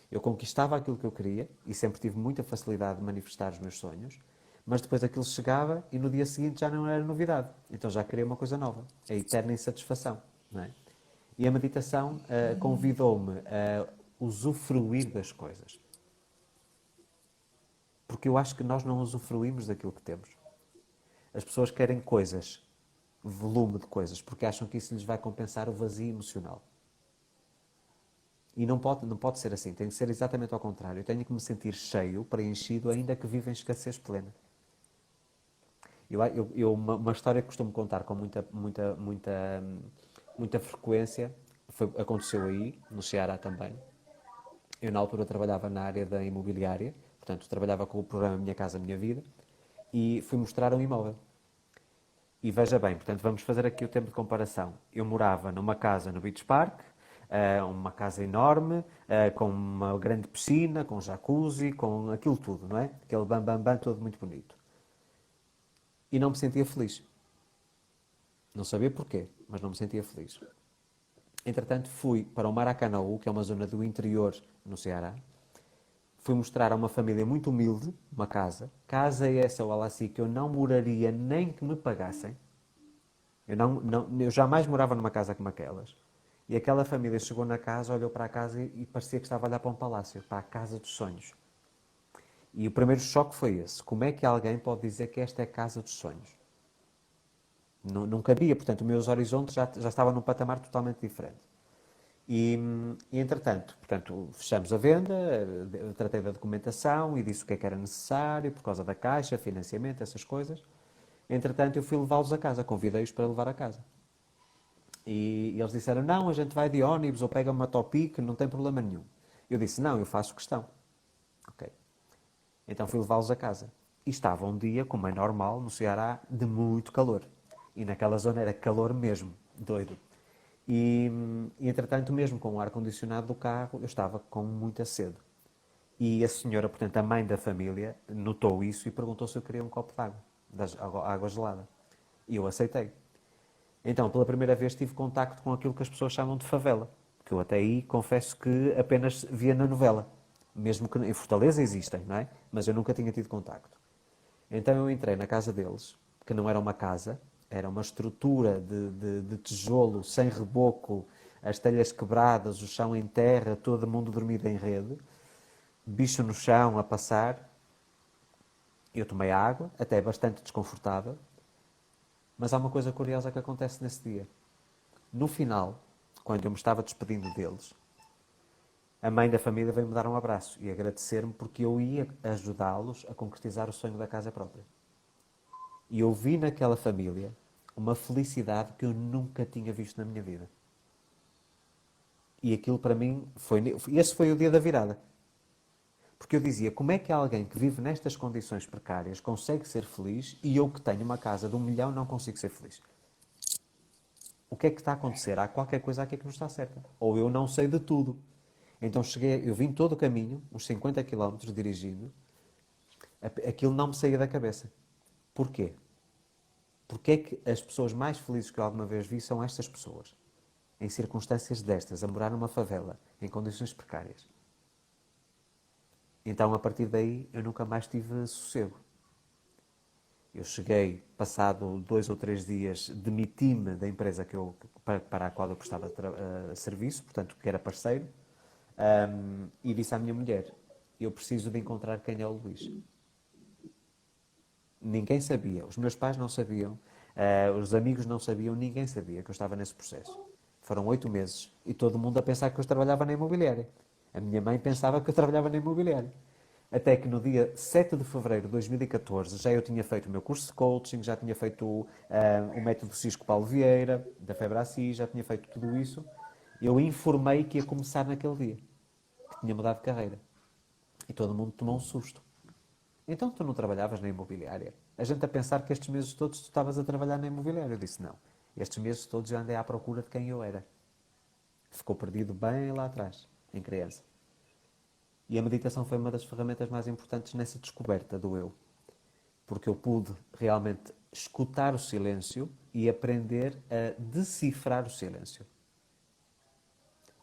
Eu conquistava aquilo que eu queria e sempre tive muita facilidade de manifestar os meus sonhos, Mas depois aquilo chegava e no dia seguinte já não era novidade. Então já queria uma coisa nova. A eterna insatisfação. Não é? E a meditação convidou-me a usufruir das coisas. Porque eu acho que nós não usufruímos daquilo que temos. As pessoas querem coisas, volume de coisas, porque acham que isso lhes vai compensar o vazio emocional. E não pode ser assim, tem que ser exatamente ao contrário. Eu tenho que me sentir cheio, preenchido, ainda que viva em escassez plena. Uma história que costumo contar com muita frequência, aconteceu aí, no Ceará também. Eu, na altura, trabalhava na área da imobiliária, portanto, trabalhava com o programa Minha Casa Minha Vida, e fui mostrar um imóvel. E veja bem, portanto, vamos fazer aqui o tempo de comparação. Eu morava numa casa no Beach Park, uma casa enorme, com uma grande piscina, com jacuzzi, com aquilo tudo, não é? Aquele bam-bam-bam todo muito bonito. E não me sentia feliz. Não sabia porquê, mas não me sentia feliz. Entretanto, fui para o Maracanaú, que é uma zona do interior no Ceará. Fui mostrar a uma família muito humilde, uma casa. Casa essa, ou assim, que eu não moraria nem que me pagassem. Eu jamais morava numa casa como aquelas. E aquela família chegou na casa, olhou para a casa e parecia que estava a olhar para um palácio, para a casa dos sonhos. E o primeiro choque foi esse. Como é que alguém pode dizer que esta é a casa dos sonhos? Não cabia, portanto, os meus horizontes já estavam num patamar totalmente diferente. Entretanto, portanto, fechamos a venda, tratei da documentação e disse o que é que era necessário, por causa da caixa, financiamento, essas coisas. Entretanto, eu fui levá-los a casa, convidei-os para levar a casa. E eles disseram, não, a gente vai de ónibus ou pega uma Topic, não tem problema nenhum. Eu disse, não, eu faço questão. Ok. Então fui levá-los a casa. E estava um dia, como é normal, no Ceará, de muito calor. E naquela zona era calor mesmo, doido. Entretanto, mesmo com o ar-condicionado do carro, eu estava com muita sede. E a senhora, portanto, a mãe da família, notou isso e perguntou se eu queria um copo de água, água gelada. E eu aceitei. Então, pela primeira vez, tive contacto com aquilo que as pessoas chamam de favela. Que eu até aí confesso que apenas via na novela. Mesmo que em Fortaleza existem, não é? Mas eu nunca tinha tido contacto. Então eu entrei na casa deles, que não era uma casa, era uma estrutura de tijolo, sem reboco, as telhas quebradas, o chão em terra, todo mundo dormido em rede, bicho no chão a passar. Eu tomei água, até bastante desconfortável, mas há uma coisa curiosa que acontece nesse dia. No final, quando eu me estava despedindo deles, a mãe da família veio-me dar um abraço e agradecer-me porque eu ia ajudá-los a concretizar o sonho da casa própria. E eu vi naquela família uma felicidade que eu nunca tinha visto na minha vida. E aquilo para mim esse foi o dia da virada. Porque eu dizia, como é que alguém que vive nestas condições precárias consegue ser feliz e eu que tenho uma casa de 1 milhão não consigo ser feliz? O que é que está a acontecer? Há qualquer coisa aqui que não está certa. Ou eu não sei de tudo. Então eu vim todo o caminho, uns 50 quilómetros dirigindo, aquilo não me saía da cabeça. Porquê? Porque é que as pessoas mais felizes que eu alguma vez vi são estas pessoas, em circunstâncias destas, a morar numa favela, em condições precárias. Então, a partir daí, eu nunca mais tive sossego. Eu cheguei, passado 2 ou 3 dias, demiti-me da empresa para a qual eu prestava serviço, portanto, que era parceiro, e disse à minha mulher, eu preciso de encontrar quem é o Luís. Ninguém sabia, os meus pais não sabiam, os amigos não sabiam, ninguém sabia que eu estava nesse processo. Foram 8 meses e todo mundo a pensar que eu trabalhava na imobiliária. A minha mãe pensava que eu trabalhava na imobiliária. Até que no dia 7 de fevereiro de 2014 já eu tinha feito o meu curso de coaching, já tinha feito o método Cisco Paulo Vieira, da Febraci, já tinha feito tudo isso. Eu informei que ia começar naquele dia, que tinha mudado de carreira. E todo mundo tomou um susto. Então tu não trabalhavas na imobiliária? A gente a pensar que estes meses todos tu estavas a trabalhar na imobiliária. Eu disse, não. Estes meses todos eu andei à procura de quem eu era. Ficou perdido bem lá atrás, em criança. E a meditação foi uma das ferramentas mais importantes nessa descoberta do eu. Porque eu pude realmente escutar o silêncio e aprender a decifrar o silêncio.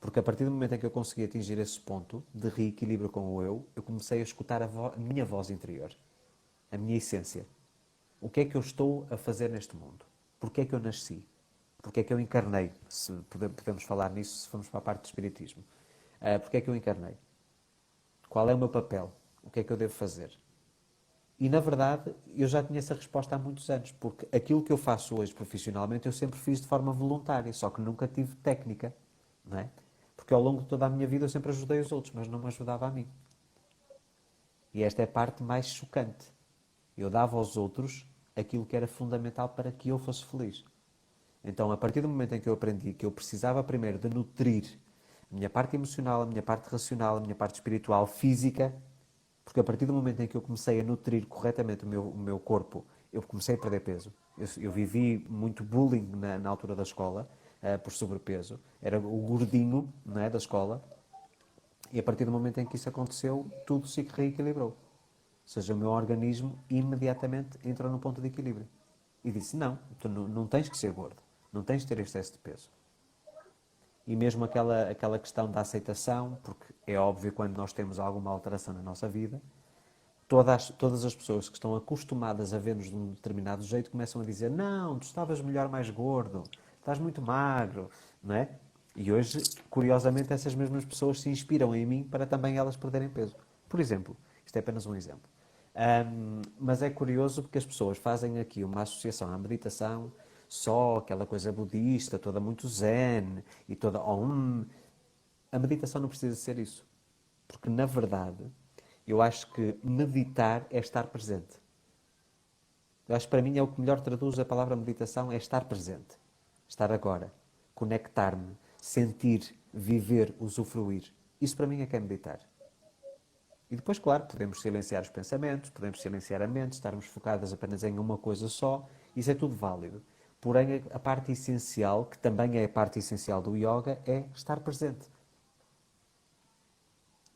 Porque a partir do momento em que eu consegui atingir esse ponto de reequilíbrio com o eu comecei a escutar a minha voz interior. a minha essência. O que é que eu estou a fazer neste mundo? Porquê é que eu nasci? Porquê é que eu encarnei? Se podemos falar nisso se formos para a parte do espiritismo. Porquê é que eu encarnei? Qual é o meu papel? O que é que eu devo fazer? E, na verdade, eu já tinha essa resposta há muitos anos, porque aquilo que eu faço hoje profissionalmente eu sempre fiz de forma voluntária, só que nunca tive técnica, não é? Porque ao longo de toda a minha vida eu sempre ajudei os outros, mas não me ajudava a mim. E esta é a parte mais chocante. Eu dava aos outros aquilo que era fundamental para que eu fosse feliz. Então, a partir do momento em que eu aprendi que eu precisava primeiro de nutrir a minha parte emocional, a minha parte racional, a minha parte espiritual, física, porque a partir do momento em que eu comecei a nutrir corretamente o meu corpo, eu comecei a perder peso. Eu vivi muito bullying na altura da escola, por sobrepeso. Era o gordinho, não é, da escola. E a partir do momento em que isso aconteceu, tudo se reequilibrou. Ou seja, o meu organismo imediatamente entrou no ponto de equilíbrio. E disse, não, tu não tens que ser gordo. Não tens de ter excesso de peso. E mesmo aquela questão da aceitação, porque é óbvio quando nós temos alguma alteração na nossa vida, todas as pessoas que estão acostumadas a ver-nos de um determinado jeito começam a dizer, não, tu estavas melhor mais gordo, estás muito magro, não é? E hoje, curiosamente, essas mesmas pessoas se inspiram em mim para também elas perderem peso. Por exemplo, isto é apenas um exemplo. Mas é curioso porque as pessoas fazem aqui uma associação à meditação, só aquela coisa budista, toda muito zen e toda om. A meditação não precisa ser isso. Porque, na verdade, eu acho que meditar é estar presente. Eu acho que para mim é o que melhor traduz a palavra meditação, é estar presente. Estar agora. Conectar-me. Sentir, viver, usufruir. Isso para mim é que é meditar. E depois, claro, podemos silenciar os pensamentos, podemos silenciar a mente, estarmos focadas apenas em uma coisa só. Isso é tudo válido. Porém, a parte essencial, que também é a parte essencial do yoga, é estar presente.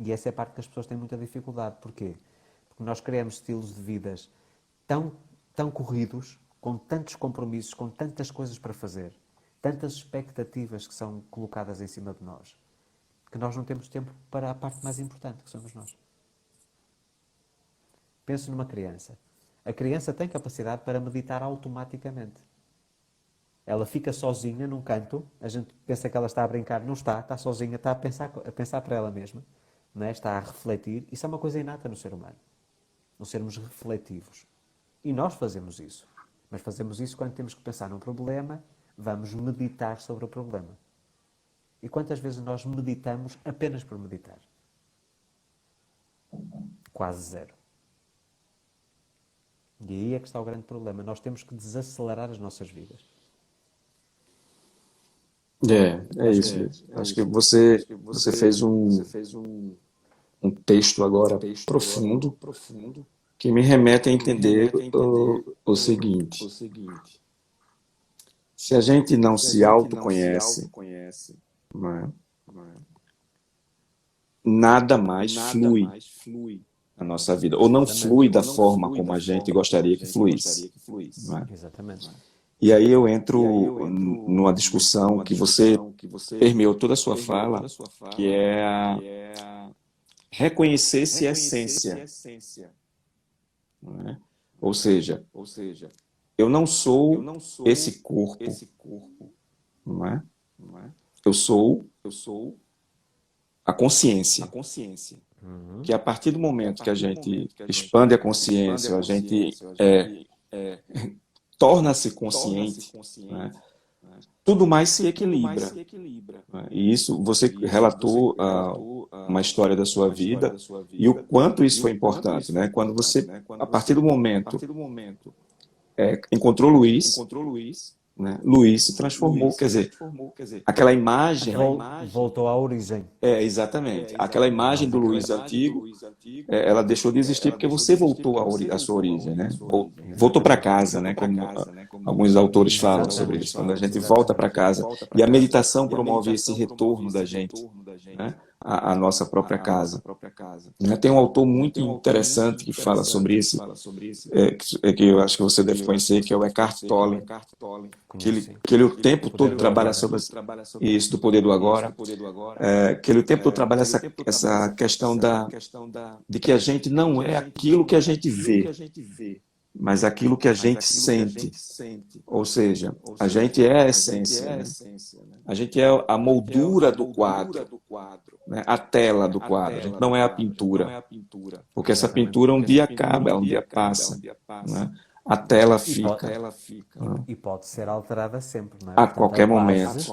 E essa é a parte que as pessoas têm muita dificuldade. Porquê? Porque nós criamos estilos de vidas tão corridos, com tantos compromissos, com tantas coisas para fazer, tantas expectativas que são colocadas em cima de nós, que nós não temos tempo para a parte mais importante, que somos nós. Penso numa criança. A criança tem capacidade para meditar automaticamente. Ela fica sozinha num canto, a gente pensa que ela está a brincar, não está, está sozinha, está a pensar para ela mesma, não é? Está a refletir. Isso é uma coisa inata no ser humano. Não sermos refletivos. E nós fazemos isso. Mas fazemos isso quando temos que pensar num problema, vamos meditar sobre o problema. E quantas vezes nós meditamos apenas por meditar? Quase zero. E aí é que está o grande problema. Nós temos que desacelerar as nossas vidas. É isso mesmo. Acho que você fez um texto agora profundo que me remete a entender o seguinte: se a gente não se autoconhece, não é? Nada mais flui na nossa vida, ou não flui da forma como a gente gostaria que fluísse, não é? Exatamente. E aí eu entro numa discussão que você permeou toda a sua fala, que é reconhecer-se a essência, não é? Ou seja, eu não sou esse corpo, não é? Eu sou a consciência. Que a partir do momento que a gente expande a consciência, a gente torna-se consciente, né? Tudo mais se equilibra. Né? E isso, você relatou uma história da sua vida e o quanto isso foi importante, né? Quando você, a partir do momento, encontrou Luiz, né? Luiz se transformou, quer dizer, aquela imagem... Voltou à origem. Exatamente. Aquela imagem do Luiz antigo, ela deixou de existir porque você voltou à sua origem, né? Voltou para casa, né? Como alguns autores falam sobre isso, quando a gente volta para casa. E a meditação promove esse retorno da gente, né? A nossa própria casa. Né? Tem um autor muito interessante que fala sobre isso, que eu acho que você deve conhecer, que é o Eckhart Tolle, Conheço, sim. que ele o O tempo poder todo do trabalha agora. sobre isso do poder do agora, que ele o tempo todo trabalha essa questão de que a gente não é aquilo que a gente vê, mas aquilo que a gente sente. Ou seja, a gente é a essência, né? A gente é a moldura do quadro, né? A tela do quadro. A gente não é a pintura, porque essa Exatamente. pintura um dia acaba, um dia passa, né? A tela fica, né? E pode ser alterada sempre, não é? A Portanto, a qualquer momento. base,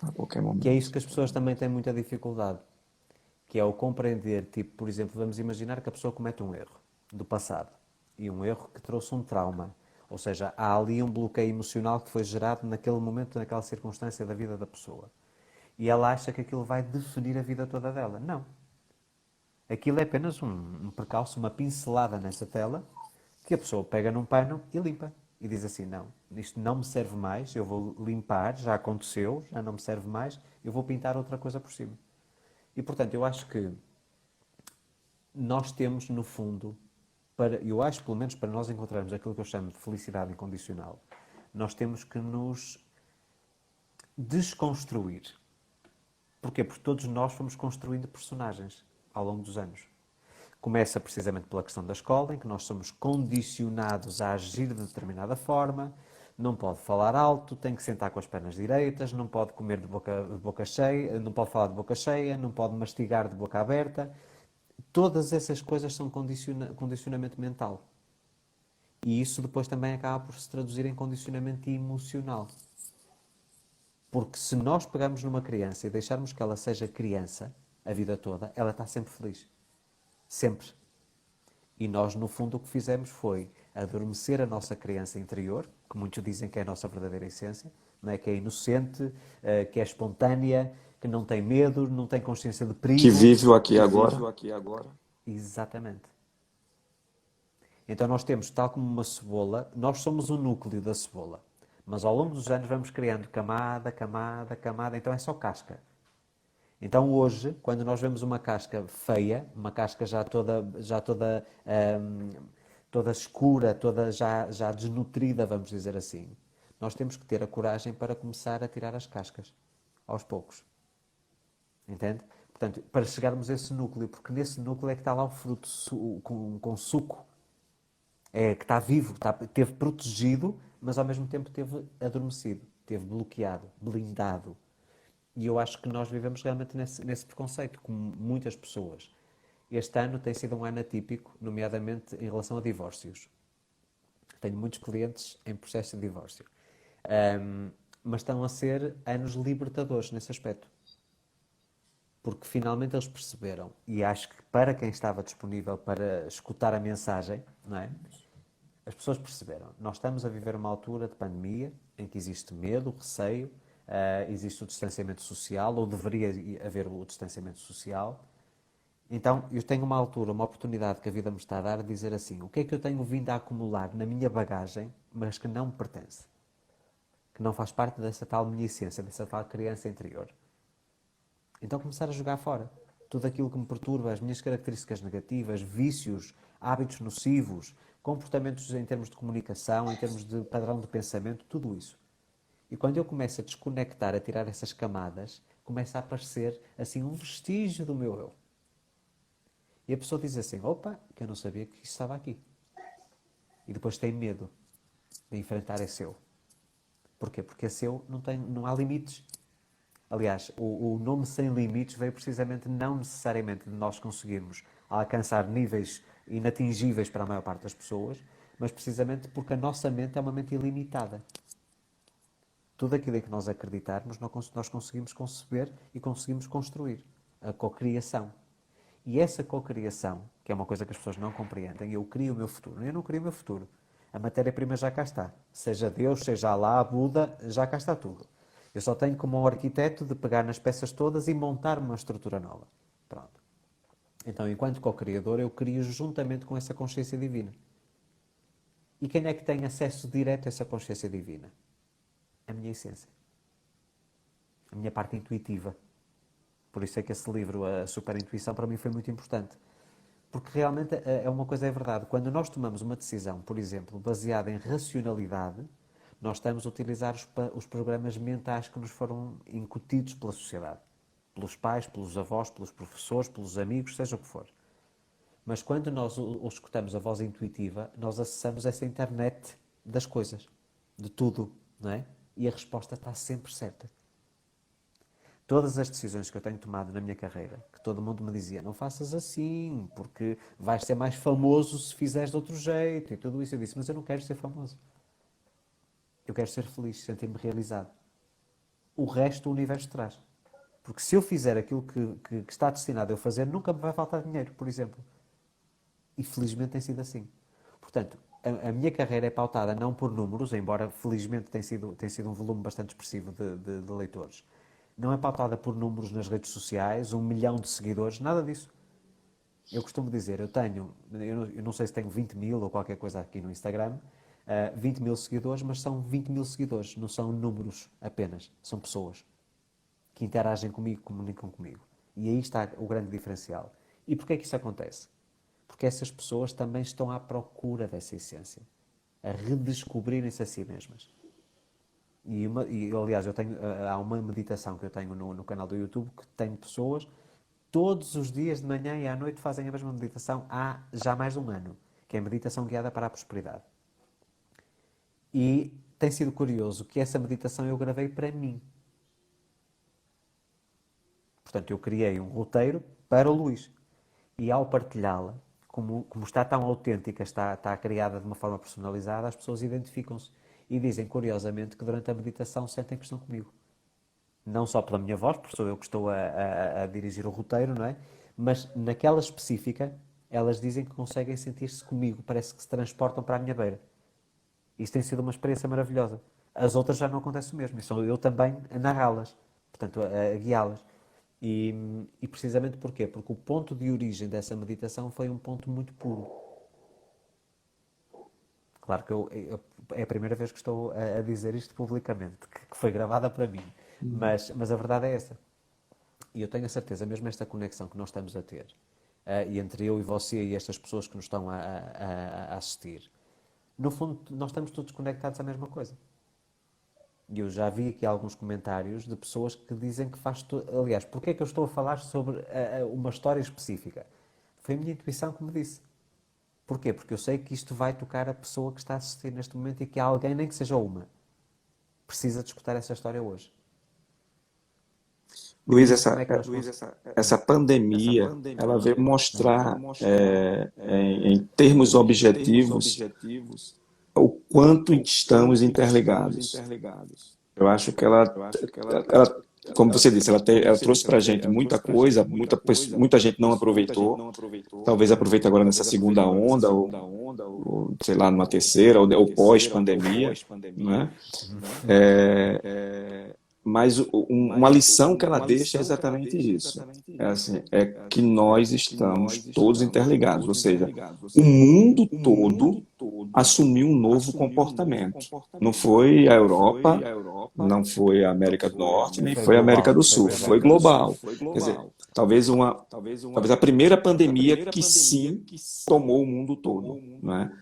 A qualquer que é isso momento. que as pessoas também têm muita dificuldade, que é o compreender, tipo, por exemplo, vamos imaginar que a pessoa comete um erro do passado e um erro que trouxe um trauma. Ou seja, há ali um bloqueio emocional que foi gerado naquele momento, naquela circunstância da vida da pessoa. E ela acha que aquilo vai definir a vida toda dela. Não. Aquilo é apenas um percalço, uma pincelada nessa tela, que a pessoa pega num pano e limpa. E diz assim, não, isto não me serve mais, eu vou limpar, já aconteceu, já não me serve mais, eu vou pintar outra coisa por cima. E, portanto, eu acho que nós temos, no fundo, eu acho, pelo menos, para nós encontrarmos aquilo que eu chamo de felicidade incondicional, nós temos que nos desconstruir. Porquê? Porque todos nós fomos construindo personagens ao longo dos anos. Começa precisamente pela questão da escola, em que nós somos condicionados a agir de determinada forma, não pode falar alto, tem que sentar com as pernas direitas, não pode comer de boca cheia, não pode falar de boca cheia, não pode mastigar de boca aberta. Todas essas coisas são condicionamento mental. E isso depois também acaba por se traduzir em condicionamento emocional. Porque se nós pegarmos numa criança e deixarmos que ela seja criança a vida toda, ela está sempre feliz. Sempre. E nós, no fundo, o que fizemos foi adormecer a nossa criança interior, que muitos dizem que é a nossa verdadeira essência, não é? Que é inocente, que é espontânea, que não tem medo, não tem consciência de Que perigo. vive o aqui e agora. Exatamente. Então nós temos, tal como uma cebola, nós somos o núcleo da cebola. Mas ao longo dos anos vamos criando camada, camada, camada, então é só casca. Então hoje, quando nós vemos uma casca feia, uma casca toda escura, toda já desnutrida, vamos dizer assim, nós temos que ter a coragem para começar a tirar as cascas, aos poucos. Entende? Portanto, para chegarmos a esse núcleo, porque nesse núcleo é que está lá o fruto com suco, é que está vivo, teve protegido, mas ao mesmo tempo teve adormecido, teve bloqueado, blindado. E eu acho que nós vivemos realmente nesse preconceito, como muitas pessoas. Este ano tem sido um ano atípico, nomeadamente em relação a divórcios. Tenho muitos clientes em processo de divórcio. Mas estão a ser anos libertadores nesse aspecto. Porque finalmente eles perceberam, e acho que para quem estava disponível para escutar a mensagem, não é? As pessoas perceberam. Nós estamos a viver uma altura de pandemia em que existe medo, receio, existe o distanciamento social, ou deveria haver o distanciamento social. Então, eu tenho uma altura, uma oportunidade que a vida me está a dar, de dizer assim, o que é que eu tenho vindo a acumular na minha bagagem, mas que não me pertence? Que não faz parte dessa tal minha essência, dessa tal criança interior. Então, começar a jogar fora. Tudo aquilo que me perturba, as minhas características negativas, vícios, hábitos nocivos, comportamentos em termos de comunicação, em termos de padrão de pensamento, tudo isso. E quando eu começo a desconectar, a tirar essas camadas, começa a aparecer assim um vestígio do meu eu. E a pessoa diz assim, opa, que eu não sabia que isso estava aqui. E depois tem medo de enfrentar esse eu. Porquê? Porque esse eu não há limites. Aliás, o nome sem limites veio precisamente não necessariamente de nós conseguirmos alcançar níveis inatingíveis para a maior parte das pessoas, mas precisamente porque a nossa mente é uma mente ilimitada. Tudo aquilo em que nós acreditarmos, nós conseguimos conceber e conseguimos construir a cocriação. E essa cocriação, que é uma coisa que as pessoas não compreendem, eu crio o meu futuro. Eu não crio o meu futuro. A matéria-prima já cá está. Seja Deus, seja Alá, Buda, já cá está tudo. Eu só tenho como um arquiteto de pegar nas peças todas e montar uma estrutura nova. Pronto. Então, enquanto co-criador, eu crio juntamente com essa consciência divina. E quem é que tem acesso direto a essa consciência divina? A minha essência. A minha parte intuitiva. Por isso é que esse livro, A Superintuição, para mim foi muito importante. Porque realmente é uma coisa, é verdade. Quando nós tomamos uma decisão, por exemplo, baseada em racionalidade, nós estamos a utilizar os programas mentais que nos foram incutidos pela sociedade. Pelos pais, pelos avós, pelos professores, pelos amigos, seja o que for. Mas quando nós escutamos a voz intuitiva, nós acessamos essa internet das coisas, de tudo, não é? E a resposta está sempre certa. Todas as decisões que eu tenho tomado na minha carreira, que todo mundo me dizia, não faças assim, porque vais ser mais famoso se fizeres de outro jeito, e tudo isso, eu disse, mas eu não quero ser famoso. Eu quero ser feliz, sentir-me realizado. O resto o universo traz. Porque se eu fizer aquilo que está destinado a eu fazer, nunca me vai faltar dinheiro, por exemplo. E felizmente tem sido assim. Portanto, a minha carreira é pautada não por números, embora felizmente tem sido um volume bastante expressivo de leitores. Não é pautada por números nas redes sociais, 1 milhão de seguidores, nada disso. Eu costumo dizer, eu não sei se tenho 20 mil ou qualquer coisa aqui no Instagram, 20 mil seguidores, mas são 20 mil seguidores, não são números apenas, são pessoas que interagem comigo, comunicam comigo. E aí está o grande diferencial. E porquê é que isso acontece? Porque essas pessoas também estão à procura dessa essência, a redescobrirem-se a si mesmas. Aliás, há uma meditação que eu tenho no canal do YouTube que tem pessoas, todos os dias de manhã e à noite fazem a mesma meditação há já mais de um ano, que é a meditação guiada para a prosperidade. E tem sido curioso que essa meditação eu gravei para mim. Portanto, eu criei um roteiro para o Luís. E ao partilhá-la, como está tão autêntica, está criada de uma forma personalizada, as pessoas identificam-se e dizem, curiosamente, que durante a meditação sentem que estão comigo. Não só pela minha voz, porque sou eu que estou a dirigir o roteiro, não é? Mas naquela específica, elas dizem que conseguem sentir-se comigo, parece que se transportam para a minha beira. Isso tem sido uma experiência maravilhosa. As outras já não acontece o mesmo, e sou eu também a narrá-las, portanto, a guiá-las. E precisamente porquê? Porque o ponto de origem dessa meditação foi um ponto muito puro. Claro que é a primeira vez que estou a dizer isto publicamente, que foi gravada para mim. Mas a verdade é essa. E eu tenho a certeza, mesmo esta conexão que nós estamos a ter, e entre eu e você e estas pessoas que nos estão a assistir, no fundo, nós estamos todos conectados à mesma coisa. E eu já vi aqui alguns comentários de pessoas que dizem que faz... Aliás, porquê é que eu estou a falar sobre uma história específica? Foi a minha intuição que me disse. Porquê? Porque eu sei que isto vai tocar a pessoa que está a assistir neste momento e que alguém, nem que seja uma, precisa de escutar essa história hoje. Luís, essa pandemia, ela veio mostrar, em termos objetivos, o quanto estamos interligados. Eu acho que ela como você disse, ela trouxe para a gente muita coisa, muita gente não aproveitou, talvez aproveite agora nessa segunda onda, ou sei lá, numa terceira, ou pós-pandemia, né? Mas uma lição que ela deixa é exatamente isso. É que nós estamos todos interligados, ou seja, o mundo todo assumiu um novo comportamento. Não foi a Europa, não foi a América do Norte, nem foi a América do Sul, foi global. Quer dizer, talvez a primeira pandemia que sim tomou o mundo todo, não é?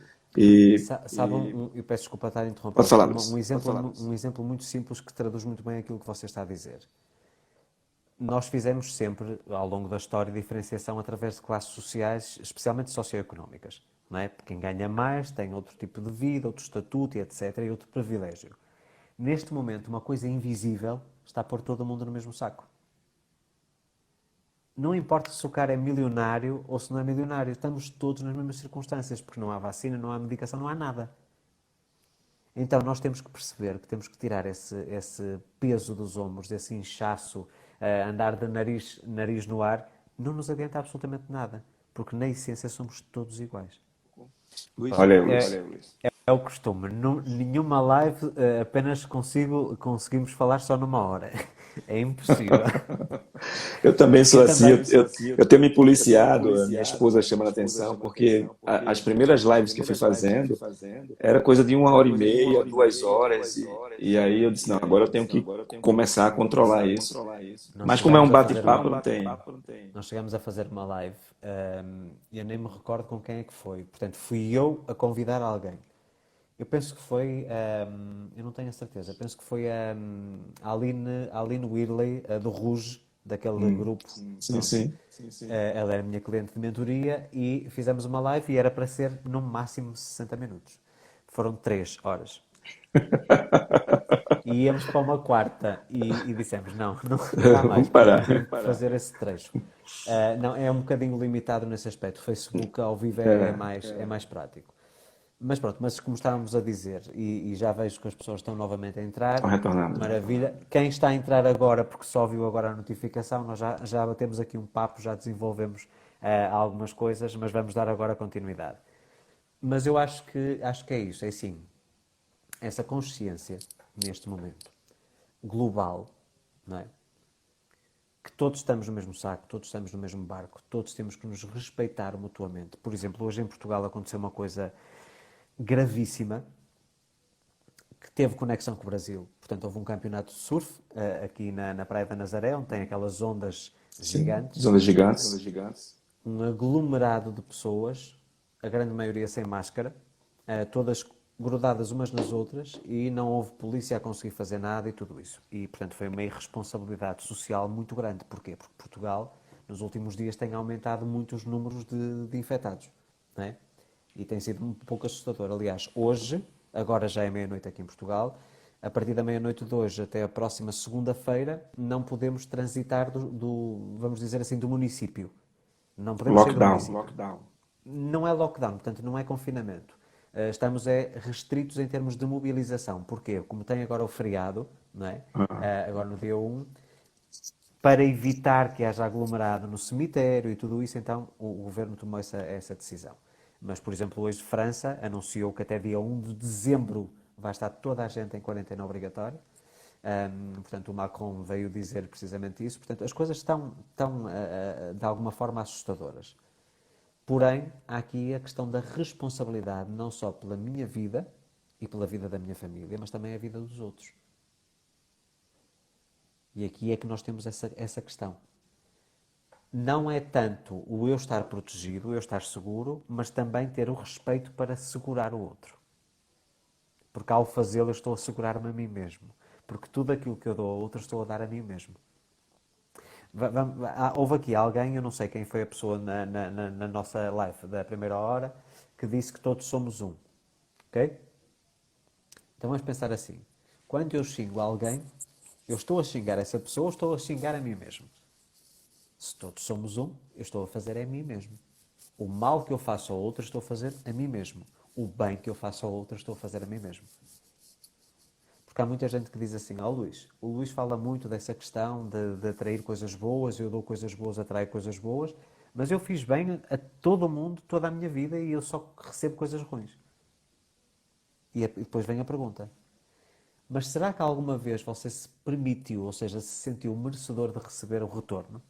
Eu peço desculpa estar a interromper. Pode falar, um exemplo muito simples que traduz muito bem aquilo que você está a dizer. Nós fizemos sempre, ao longo da história, diferenciação através de classes sociais, especialmente socioeconómicas. Não é? Quem ganha mais tem outro tipo de vida, outro estatuto, etc., e outro privilégio. Neste momento, uma coisa invisível está a pôr todo mundo no mesmo saco. Não importa se o cara é milionário ou se não é milionário, estamos todos nas mesmas circunstâncias, porque não há vacina, não há medicação, não há nada. Então nós temos que perceber que temos que tirar esse peso dos ombros, esse inchaço, andar de nariz no ar, não nos adianta absolutamente nada, porque na essência somos todos iguais. Olha, Luís. É o costume. Nenhuma live, apenas conseguimos falar só numa hora. É impossível. Eu também sou Eu assim, também. eu tenho me policiado, a minha esposa chama a atenção, porque as primeiras lives que eu fui fazendo era coisa de 1 hora e meia, 2 horas, e aí eu disse, não, agora eu tenho que começar a controlar isso. Nós Mas como é um chegamos a fazer bate-papo, uma, não tem. nós chegamos a fazer uma live, e eu nem me recordo com quem é que foi. Portanto, fui eu a convidar alguém. Eu penso que foi, eu não tenho a certeza, penso que foi a Aline Whirley, do Rouge, daquele grupo. Sim, Pronto. sim. Ela era minha cliente de mentoria e fizemos uma live e era para ser no máximo 60 minutos. Foram 3 horas. E íamos para uma quarta e dissemos, não dá mais, Vamos portanto eu parar. tive que fazer esse trecho. Não, é um bocadinho limitado nesse aspecto. O Facebook ao vivo é mais prático. Mas pronto, mas como estávamos a dizer, e já vejo que as pessoas estão novamente a entrar, Estão retornando. maravilha. Quem está a entrar agora, porque só viu agora a notificação, nós já batemos aqui um papo, já desenvolvemos algumas coisas, mas vamos dar agora continuidade. Mas eu acho que é isso, é assim, essa consciência, neste momento, global, não é? Que todos estamos no mesmo saco, todos estamos no mesmo barco, todos temos que nos respeitar mutuamente. Por exemplo, hoje em Portugal aconteceu uma coisa gravíssima que teve conexão com o Brasil. Portanto, houve um campeonato de surf aqui na Praia da Nazaré, onde tem aquelas ondas Sim, gigantes, zonas gigantes. um aglomerado de pessoas, a grande maioria sem máscara, todas grudadas umas nas outras e não houve polícia a conseguir fazer nada e tudo isso. E, portanto, foi uma irresponsabilidade social muito grande. Porquê? Porque Portugal, nos últimos dias, tem aumentado muito os números de infectados, não é? E tem sido um pouco assustador. Aliás, hoje, agora já é meia-noite aqui em Portugal, a partir da meia-noite de hoje até a próxima segunda-feira, não podemos transitar vamos dizer assim, do município. Não podemos sair do município. Lockdown. Não é lockdown, portanto, não é confinamento. Estamos restritos em termos de mobilização. Porquê? Como tem agora o feriado, não é? Agora no dia 1, para evitar que haja aglomerado no cemitério e tudo isso, então o governo tomou essa decisão. Mas, por exemplo, hoje França anunciou que até dia 1 de dezembro vai estar toda a gente em quarentena obrigatória. Portanto, o Macron veio dizer precisamente isso. Portanto, as coisas estão de alguma forma assustadoras. Porém, há aqui a questão da responsabilidade, não só pela minha vida e pela vida da minha família, mas também a vida dos outros. E aqui é que nós temos essa questão. Não é tanto o eu estar protegido, o eu estar seguro, mas também ter o respeito para segurar o outro. Porque ao fazê-lo eu estou a segurar-me a mim mesmo. Porque tudo aquilo que eu dou ao outro estou a dar a mim mesmo. Houve aqui alguém, eu não sei quem foi a pessoa na nossa live da primeira hora, que disse que todos somos um. Ok? Então vamos pensar assim. Quando eu xingo alguém, eu estou a xingar essa pessoa ou estou a xingar a mim mesmo? Se todos somos um, eu estou a fazer a mim mesmo. O mal que eu faço ao outro, estou a fazer a mim mesmo. O bem que eu faço ao outro, estou a fazer a mim mesmo. Porque há muita gente que diz assim, Luís, o Luís fala muito dessa questão de atrair coisas boas, eu dou coisas boas, atraio coisas boas, mas eu fiz bem a todo o mundo, toda a minha vida e eu só recebo coisas ruins. E depois vem a pergunta, mas será que alguma vez você se permitiu, ou seja, se sentiu merecedor de receber o retorno?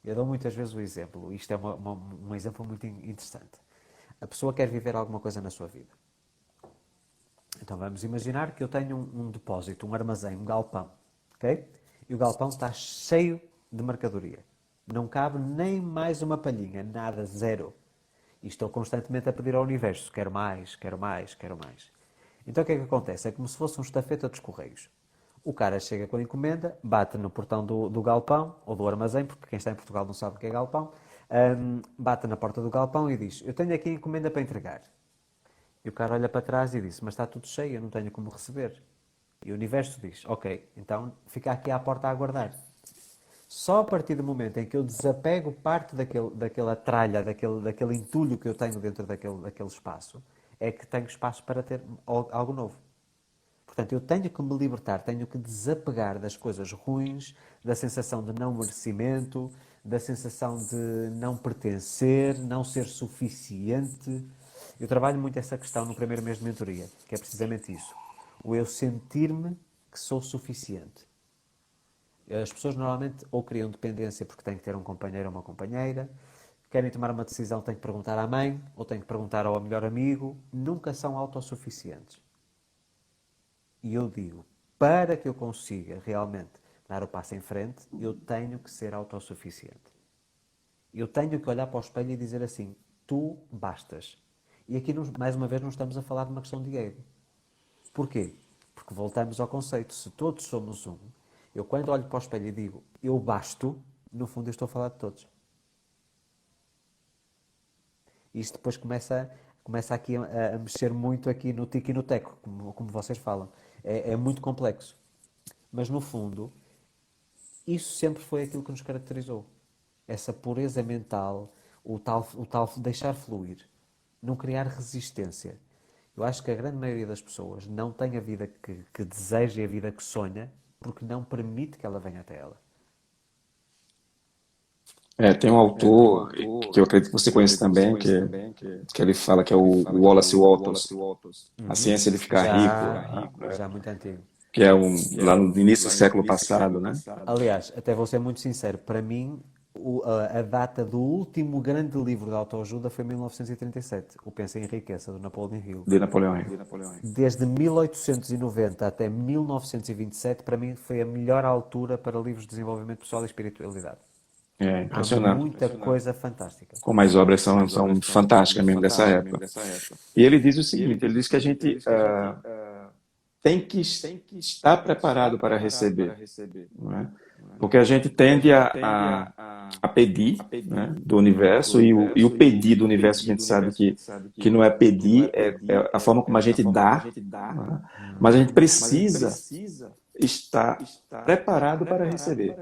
Eu dou muitas vezes o exemplo, isto é um exemplo muito interessante. A pessoa quer viver alguma coisa na sua vida. Então vamos imaginar que eu tenho um depósito, um armazém, um galpão, ok? E o galpão está cheio de mercadoria. Não cabe nem mais uma palhinha, nada, zero. E estou constantemente a pedir ao universo, quero mais, quero mais, quero mais. Então o que é que acontece? É como se fosse um estafeta dos correios. O cara chega com a encomenda, bate no portão do galpão, ou do armazém, porque quem está em Portugal não sabe o que é galpão, bate na porta do galpão e diz, eu tenho aqui a encomenda para entregar. E o cara olha para trás e diz, mas está tudo cheio, eu não tenho como receber. E o universo diz, ok, então fica aqui à porta a aguardar. Só a partir do momento em que eu desapego parte daquela tralha, daquele entulho que eu tenho dentro daquele espaço, é que tenho espaço para ter algo novo. Portanto, eu tenho que me libertar, tenho que desapegar das coisas ruins, da sensação de não merecimento, da sensação de não pertencer, não ser suficiente. Eu trabalho muito essa questão no primeiro mês de mentoria, que é precisamente isso. O eu sentir-me que sou suficiente. As pessoas normalmente ou criam dependência porque têm que ter um companheiro ou uma companheira, querem tomar uma decisão, têm que perguntar à mãe ou têm que perguntar ao melhor amigo. Nunca são autossuficientes. E eu digo, para que eu consiga realmente dar o passo em frente, eu tenho que ser autossuficiente. Eu tenho que olhar para o espelho e dizer assim, tu bastas. E aqui, mais uma vez, não estamos a falar de uma questão de ego. Porquê? Porque voltamos ao conceito, se todos somos um, eu quando olho para o espelho e digo, eu basto, no fundo eu estou a falar de todos. Isto depois começa aqui a mexer muito aqui no tico e no teco, como vocês falam. É muito complexo. Mas, no fundo, isso sempre foi aquilo que nos caracterizou. Essa pureza mental, o tal deixar fluir, não criar resistência. Eu acho que a grande maioria das pessoas não tem a vida que deseja e a vida que sonha porque não permite que ela venha até ela. Tem um autor que eu acredito que você conhece também, que ele fala que é o Wallace Wattles, A Ciência de Ficar Rico, Já muito antigo. que é lá no início do século passado, né? Aliás, até vou ser muito sincero, para mim, a data do último grande livro de autoajuda foi 1937, O Pensa em Riqueza, do Napoleon Hill. De Napoleão Hill. Desde 1890 até 1927, para mim, foi a melhor altura para livros de desenvolvimento pessoal e espiritualidade. É Há impressionante. muita coisa fantástica. Como as obras são fantásticas mesmo dessa época. E ele diz o seguinte, ele diz que a gente tem que estar preparado para receber, não é? Porque a gente tende a pedir, né, do universo, e o pedir do universo a gente sabe que não é pedir, é a forma como a gente dá, né? Mas a gente precisa estar preparado para receber.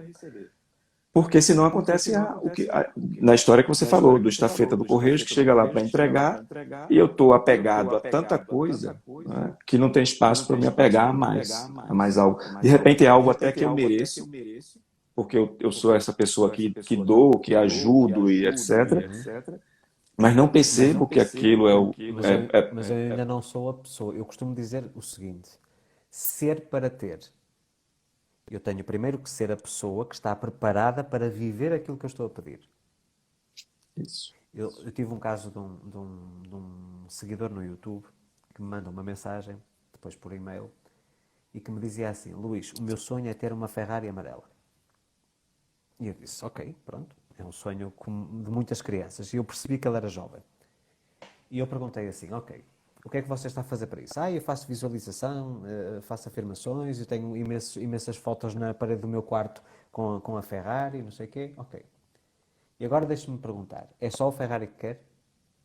Porque senão acontece na história que você falou, do estafeta do Correio, que chega lá para entregar, e eu estou apegado a tanta coisa, né, que não tem espaço para me apegar a mais algo. De repente é algo até que eu mereço, porque eu sou essa pessoa que dou, que ajudo e etc. Mas não percebo que aquilo é o. Mas eu ainda não sou a pessoa. Eu costumo dizer o seguinte: ser para ter. Eu tenho primeiro que ser a pessoa que está preparada para viver aquilo que eu estou a pedir. Isso. Eu tive um caso de um seguidor no YouTube que me manda uma mensagem, depois por e-mail, e que me dizia assim: Luís, o meu sonho é ter uma Ferrari amarela. E eu disse: ok, pronto, é um sonho de muitas crianças. E eu percebi que ele era jovem. E eu perguntei assim: ok, o que é que você está a fazer para isso? Eu faço visualização, faço afirmações, eu tenho imensas fotos na parede do meu quarto com a Ferrari, não sei o quê. Ok. E agora deixe-me perguntar, é só o Ferrari que quer?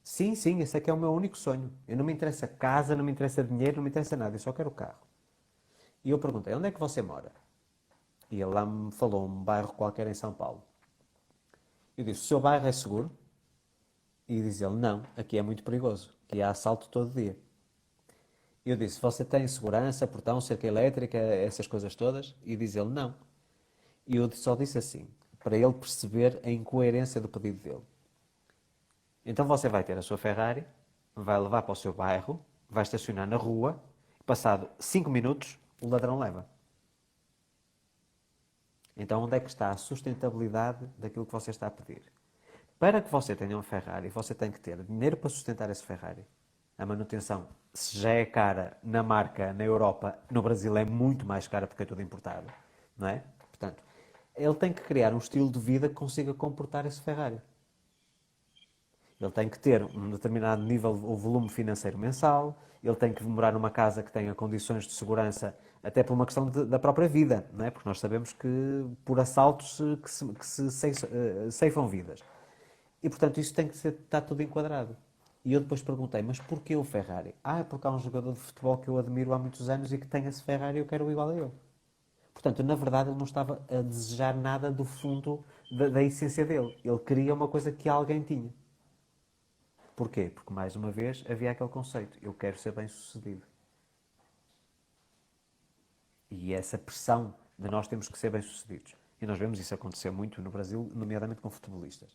Sim, esse é que é o meu único sonho. Eu não me interessa casa, não me interessa dinheiro, não me interessa nada, eu só quero o carro. E eu perguntei: onde é que você mora? E ele lá me falou um bairro qualquer em São Paulo. Eu disse: o seu bairro é seguro? E diz ele: não, aqui é muito perigoso, aqui há assalto todo dia. Eu disse: você tem segurança, portão, cerca elétrica, essas coisas todas? E diz ele: não. E eu só disse assim, para ele perceber a incoerência do pedido dele. Então você vai ter a sua Ferrari, vai levar para o seu bairro, vai estacionar na rua, passado 5 minutos, o ladrão leva. Então onde é que está a sustentabilidade daquilo que você está a pedir? Para que você tenha um Ferrari, você tem que ter dinheiro para sustentar esse Ferrari. A manutenção, se já é cara na marca, na Europa, no Brasil é muito mais cara porque é tudo importado, não é? Portanto, ele tem que criar um estilo de vida que consiga comportar esse Ferrari. Ele tem que ter um determinado nível ou volume financeiro mensal, ele tem que morar numa casa que tenha condições de segurança, até por uma questão da própria vida, não é? Porque nós sabemos que por assaltos que se ceifam vidas. E, portanto, isso tem que estar tudo enquadrado. E eu depois perguntei: mas porquê o Ferrari? É porque há um jogador de futebol que eu admiro há muitos anos e que tem esse Ferrari e eu quero igual a ele. Portanto, na verdade, ele não estava a desejar nada do fundo da essência dele. Ele queria uma coisa que alguém tinha. Porquê? Porque, mais uma vez, havia aquele conceito: eu quero ser bem-sucedido. E essa pressão de nós temos que ser bem-sucedidos. E nós vemos isso acontecer muito no Brasil, nomeadamente com futebolistas.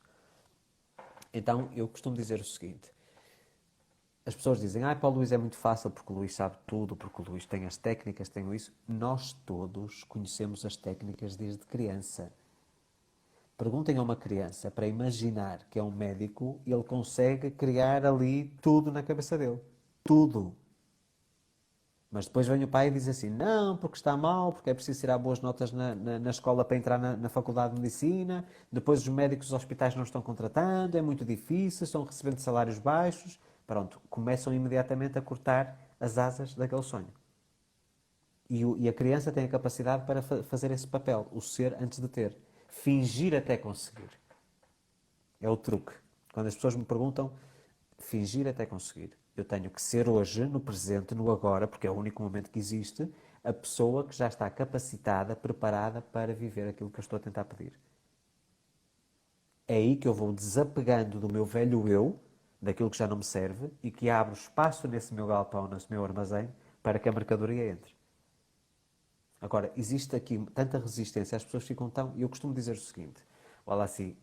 Então, eu costumo dizer o seguinte: As pessoas dizem, para o Luís é muito fácil porque o Luís sabe tudo, porque o Luís tem as técnicas, tem isso. Nós todos conhecemos as técnicas desde criança. Perguntem a uma criança para imaginar que é um médico e ele consegue criar ali tudo na cabeça dele. Tudo. Mas depois vem o pai e diz assim, não, porque está mal, porque é preciso tirar boas notas na escola para entrar na faculdade de medicina, depois os médicos dos hospitais não estão contratando, é muito difícil, estão recebendo salários baixos. Pronto, começam imediatamente a cortar as asas daquele sonho. E a criança tem a capacidade para fazer esse papel, o ser antes de ter. Fingir até conseguir. É o truque. Quando as pessoas me perguntam, fingir até conseguir. Eu tenho que ser hoje, no presente, no agora, porque é o único momento que existe, a pessoa que já está capacitada, preparada para viver aquilo que eu estou a tentar pedir. É aí que eu vou desapegando do meu velho eu, daquilo que já não me serve, e que abro espaço nesse meu galpão, nesse meu armazém, para que a mercadoria entre. Agora, existe aqui tanta resistência, as pessoas ficam tão... Eu costumo dizer o seguinte, olha assim,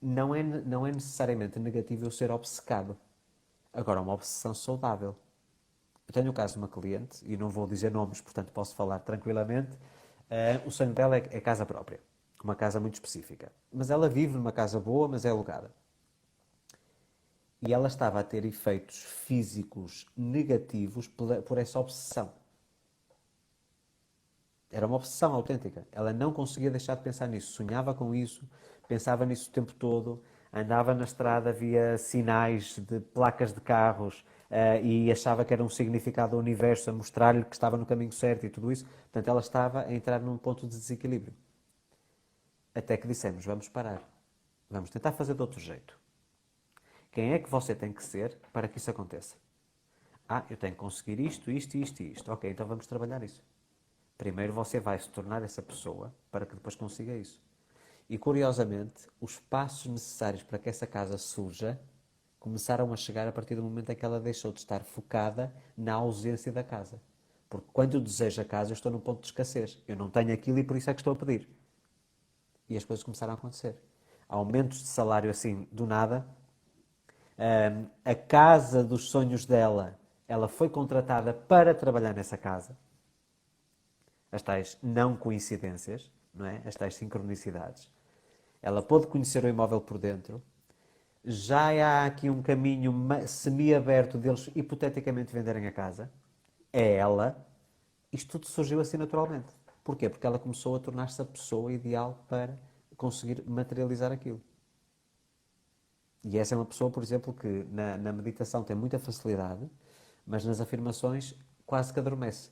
não é necessariamente negativo eu ser obcecado. Agora, uma obsessão saudável. Eu tenho o caso de uma cliente, e não vou dizer nomes, portanto posso falar tranquilamente, o sonho dela é casa própria. Uma casa muito específica. Mas ela vive numa casa boa, mas é alugada. E ela estava a ter efeitos físicos negativos por essa obsessão. Era uma obsessão autêntica. Ela não conseguia deixar de pensar nisso. Sonhava com isso, pensava nisso o tempo todo, andava na estrada, via sinais de placas de carros e achava que era um significado do universo a mostrar-lhe que estava no caminho certo e tudo isso. Portanto, ela estava a entrar num ponto de desequilíbrio. Até que dissemos, vamos parar. Vamos tentar fazer de outro jeito. Quem é que você tem que ser para que isso aconteça? Eu tenho que conseguir isto, isto, isto e isto. Ok, então vamos trabalhar isso. Primeiro você vai se tornar essa pessoa para que depois consiga isso. E curiosamente, os passos necessários para que essa casa surja começaram a chegar a partir do momento em que ela deixou de estar focada na ausência da casa. Porque quando eu desejo a casa, eu estou num ponto de escassez. Eu não tenho aquilo e por isso é que estou a pedir. E as coisas começaram a acontecer. Aumentos de salário assim, do nada. A casa dos sonhos dela, ela foi contratada para trabalhar nessa casa. As tais não coincidências, não é? As tais sincronicidades. Ela pôde conhecer o imóvel por dentro. Já há aqui um caminho semi-aberto deles hipoteticamente venderem a casa. É ela. Isto tudo surgiu assim naturalmente. Porquê? Porque ela começou a tornar-se a pessoa ideal para conseguir materializar aquilo. E essa é uma pessoa, por exemplo, que na meditação tem muita facilidade, mas nas afirmações quase que adormece.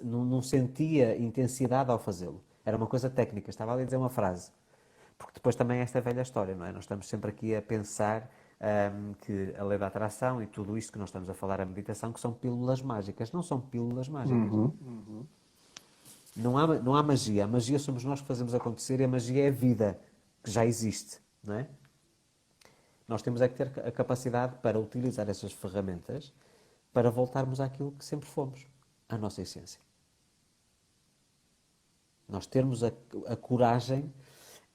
Não sentia intensidade ao fazê-lo. Era uma coisa técnica, estava ali a dizer uma frase. Porque depois também esta é velha história, não é? Nós estamos sempre aqui a pensar que a lei da atração e tudo isto que nós estamos a falar, a meditação, que são pílulas mágicas. Não são pílulas mágicas. Não há magia. A magia somos nós que fazemos acontecer e a magia é a vida, que já existe, não é? Nós temos é que ter a capacidade para utilizar essas ferramentas para voltarmos àquilo que sempre fomos, à nossa essência. Nós termos a coragem,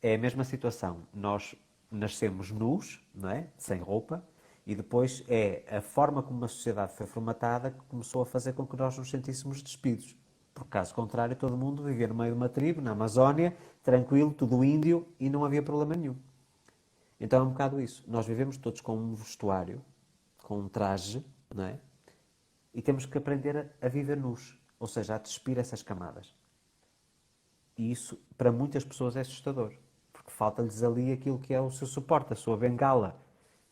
é a mesma situação. Nós nascemos nus, não é? Sem roupa, e depois é a forma como a sociedade foi formatada que começou a fazer com que nós nos sentíssemos despidos. Por caso contrário, todo mundo vivia no meio de uma tribo, na Amazónia, tranquilo, tudo índio, e não havia problema nenhum. Então é um bocado isso. Nós vivemos todos com um vestuário, com um traje, não é? E temos que aprender a viver nus, ou seja, a despir essas camadas. E isso, para muitas pessoas, é assustador, porque falta-lhes ali aquilo que é o seu suporte, a sua bengala,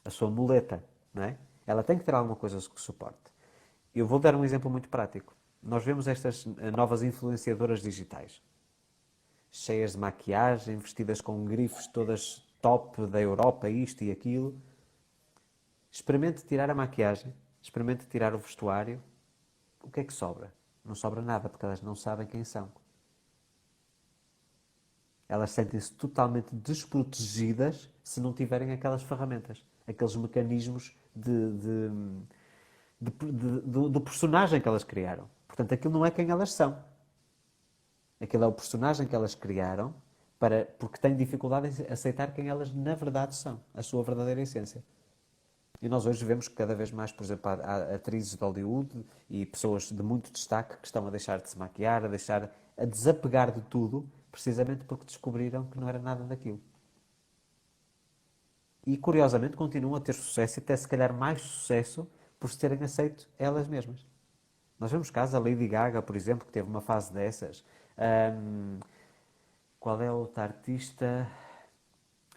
a sua muleta, não é? Ela tem que ter alguma coisa que suporte. Eu vou dar um exemplo muito prático. Nós vemos estas novas influenciadoras digitais, cheias de maquiagem, vestidas com grifos todas top da Europa, isto e aquilo. Experimente tirar a maquiagem, experimente tirar o vestuário. O que é que sobra? Não sobra nada, porque elas não sabem quem são. Elas sentem-se totalmente desprotegidas se não tiverem aquelas ferramentas, aqueles mecanismos do personagem que elas criaram. Portanto, aquilo não é quem elas são. Aquilo é o personagem que elas criaram porque têm dificuldade em aceitar quem elas na verdade são, a sua verdadeira essência. E nós hoje vemos que cada vez mais, por exemplo, há atrizes de Hollywood e pessoas de muito destaque que estão a deixar de se maquiar, a desapegar de tudo, precisamente porque descobriram que não era nada daquilo. E curiosamente continuam a ter sucesso e até se calhar mais sucesso por se terem aceito elas mesmas. Nós vemos casos, a Lady Gaga, por exemplo, que teve uma fase dessas. Qual é a outra artista?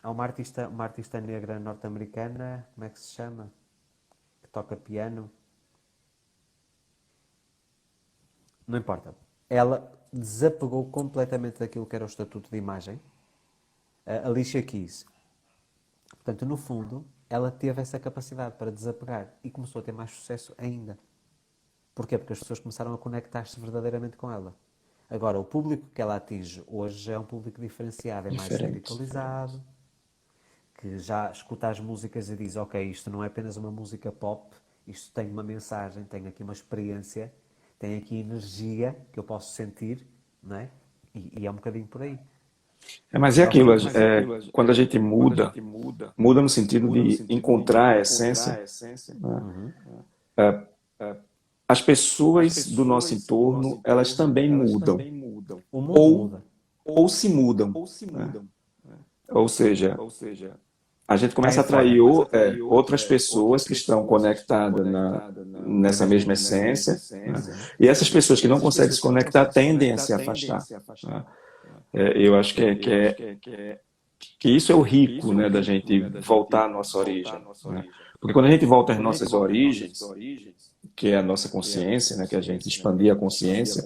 Há uma artista negra norte-americana, como é que se chama? Que toca piano. Não importa. Ela desapegou completamente daquilo que era o estatuto de imagem. A Alicia Keys. Portanto, no fundo, ela teve essa capacidade para desapegar e começou a ter mais sucesso ainda. Porquê? Porque as pessoas começaram a conectar-se verdadeiramente com ela. Agora, o público que ela atinge hoje é um público diferenciado, é mais Diferente. espiritualizado, que já escuta as músicas e diz, ok, isto não é apenas uma música pop, isto tem uma mensagem, tem aqui uma experiência, tem aqui energia que eu posso sentir, não é? E é um bocadinho por aí. Mas é Só que aquilo, depois... quando a gente muda, muda no sentido de encontrar a essência, né? Uhum. As pessoas do nosso entorno, elas também mudam, O mundo ou, muda. ou se mudam, né? Ou seja, a gente começa Caem a atrair fora. outras pessoas que estão conectadas nessa mesma essência, né? Uhum. E essas pessoas que não conseguem se conectar tendem a se afastar, né? Eu acho que isso é o rico, né, da gente voltar à nossa origem, né? Porque quando a gente volta às nossas origens, que é a nossa consciência, né, que a gente expandir a consciência,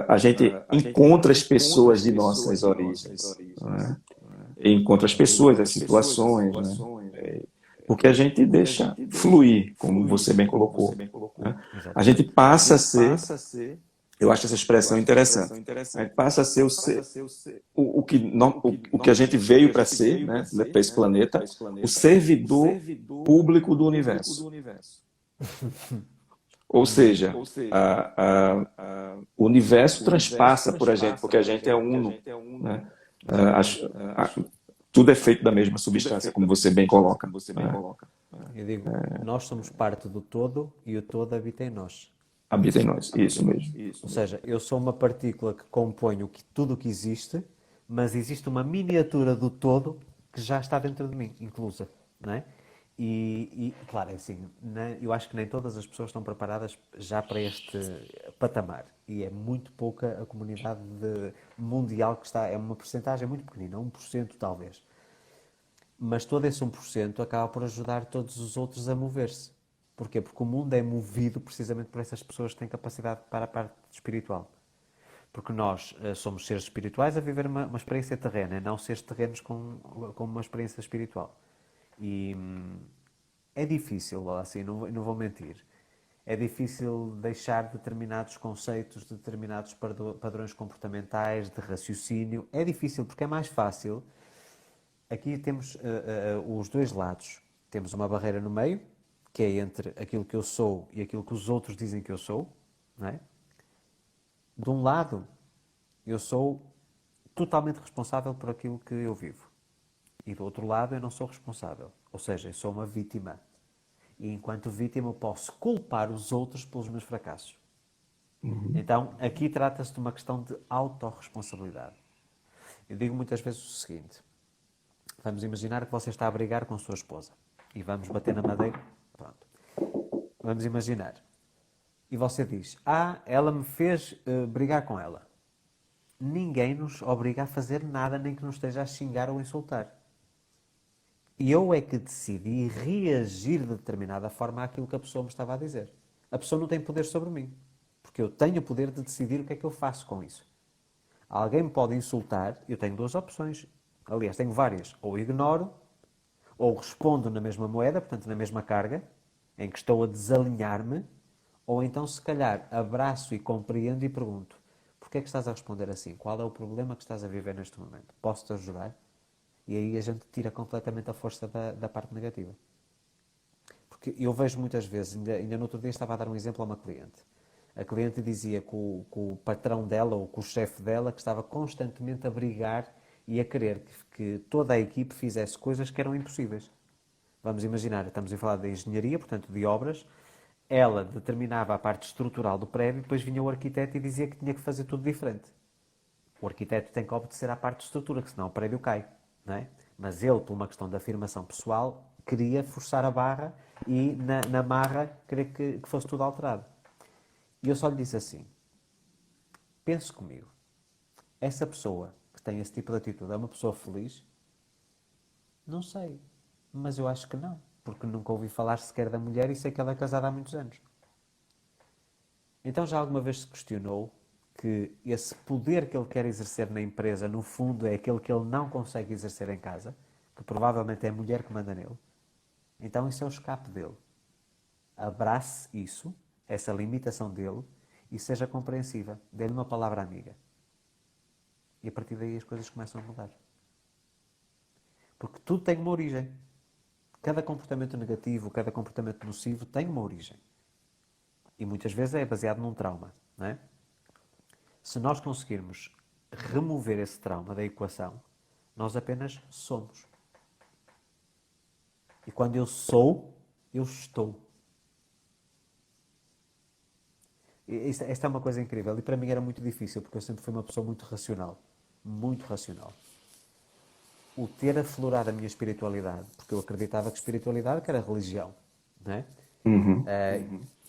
a gente encontra as pessoas de nossas origens, né? Encontra as pessoas, as situações, né? Porque a gente deixa fluir, como você bem colocou, né? A gente Exatamente. passa a ser, eu acho essa expressão interessante, a gente passa a ser o que a gente veio para ser, né, para esse planeta, o servidor público do universo. Ou seja, o universo transpassa por a gente, porque a gente é uno, né? Ah, as- a- Tudo é feito da mesma substância, como você bem coloca, né? Eu digo, nós somos parte do todo e o todo habita em nós. Habita em nós, isso mesmo. Ou seja, eu sou uma partícula que compõe tudo o que existe, mas existe uma miniatura do todo que já está dentro de mim, inclusa, não é? Claro, é assim, eu acho que nem todas as pessoas estão preparadas já para este patamar. E é muito pouca a comunidade mundial que está, é uma percentagem muito pequenina, 1% talvez. Mas todo esse 1% acaba por ajudar todos os outros a mover-se. Porquê? Porque o mundo é movido precisamente por essas pessoas que têm capacidade para a parte espiritual. Porque nós somos seres espirituais a viver uma experiência terrena, e não seres terrenos com uma experiência espiritual. E é difícil, assim, não vou mentir. É difícil deixar determinados conceitos, determinados padrões comportamentais, de raciocínio. É difícil porque é mais fácil. Aqui temos os dois lados. Temos uma barreira no meio, que é entre aquilo que eu sou e aquilo que os outros dizem que eu sou, não é? De um lado, eu sou totalmente responsável por aquilo que eu vivo. E do outro lado, eu não sou responsável. Ou seja, eu sou uma vítima. E enquanto vítima, eu posso culpar os outros pelos meus fracassos. Então, aqui trata-se de uma questão de autorresponsabilidade. Eu digo muitas vezes o seguinte: vamos imaginar que você está a brigar com a sua esposa. E vamos bater na madeira. Pronto. Vamos imaginar. E você diz, ela me fez brigar com ela. Ninguém nos obriga a fazer nada, nem que nos esteja a xingar ou insultar. E eu é que decidi reagir de determinada forma àquilo que a pessoa me estava a dizer. A pessoa não tem poder sobre mim. Porque eu tenho o poder de decidir o que é que eu faço com isso. Alguém me pode insultar, eu tenho duas opções. Aliás, tenho várias. Ou ignoro, ou respondo na mesma moeda, portanto na mesma carga, em que estou a desalinhar-me, ou então se calhar abraço e compreendo e pergunto: porquê é que estás a responder assim? Qual é o problema que estás a viver neste momento? Posso-te ajudar? E aí a gente tira completamente a força da parte negativa. Porque eu vejo muitas vezes, ainda no outro dia estava a dar um exemplo a uma cliente. A cliente dizia que o patrão dela, ou que o chefe dela, que estava constantemente a brigar e a querer que toda a equipe fizesse coisas que eram impossíveis. Vamos imaginar, estamos a falar de engenharia, portanto de obras, ela determinava a parte estrutural do prédio, depois vinha o arquiteto e dizia que tinha que fazer tudo diferente. O arquiteto tem que obedecer à parte de estrutura, que senão o prédio cai, não é? Mas ele, por uma questão de afirmação pessoal, queria forçar a barra e na marra queria que fosse tudo alterado. E eu só lhe disse assim, pense comigo, essa pessoa que tem esse tipo de atitude é uma pessoa feliz? Não sei, mas eu acho que não, porque nunca ouvi falar sequer da mulher e sei que ela é casada há muitos anos. Então já alguma vez se questionou que esse poder que ele quer exercer na empresa, no fundo, é aquele que ele não consegue exercer em casa, que provavelmente é a mulher que manda nele? Então isso é o escape dele. Abrace isso, essa limitação dele, e seja compreensiva. Dê-lhe uma palavra amiga. E a partir daí as coisas começam a mudar. Porque tudo tem uma origem. Cada comportamento negativo, cada comportamento nocivo tem uma origem. E muitas vezes é baseado num trauma, não é? Se nós conseguirmos remover esse trauma da equação, nós apenas somos. E quando eu sou, eu estou. Esta é uma coisa incrível. E para mim era muito difícil, porque eu sempre fui uma pessoa muito racional. Muito racional. O ter aflorado a minha espiritualidade, porque eu acreditava que espiritualidade que era religião, não é?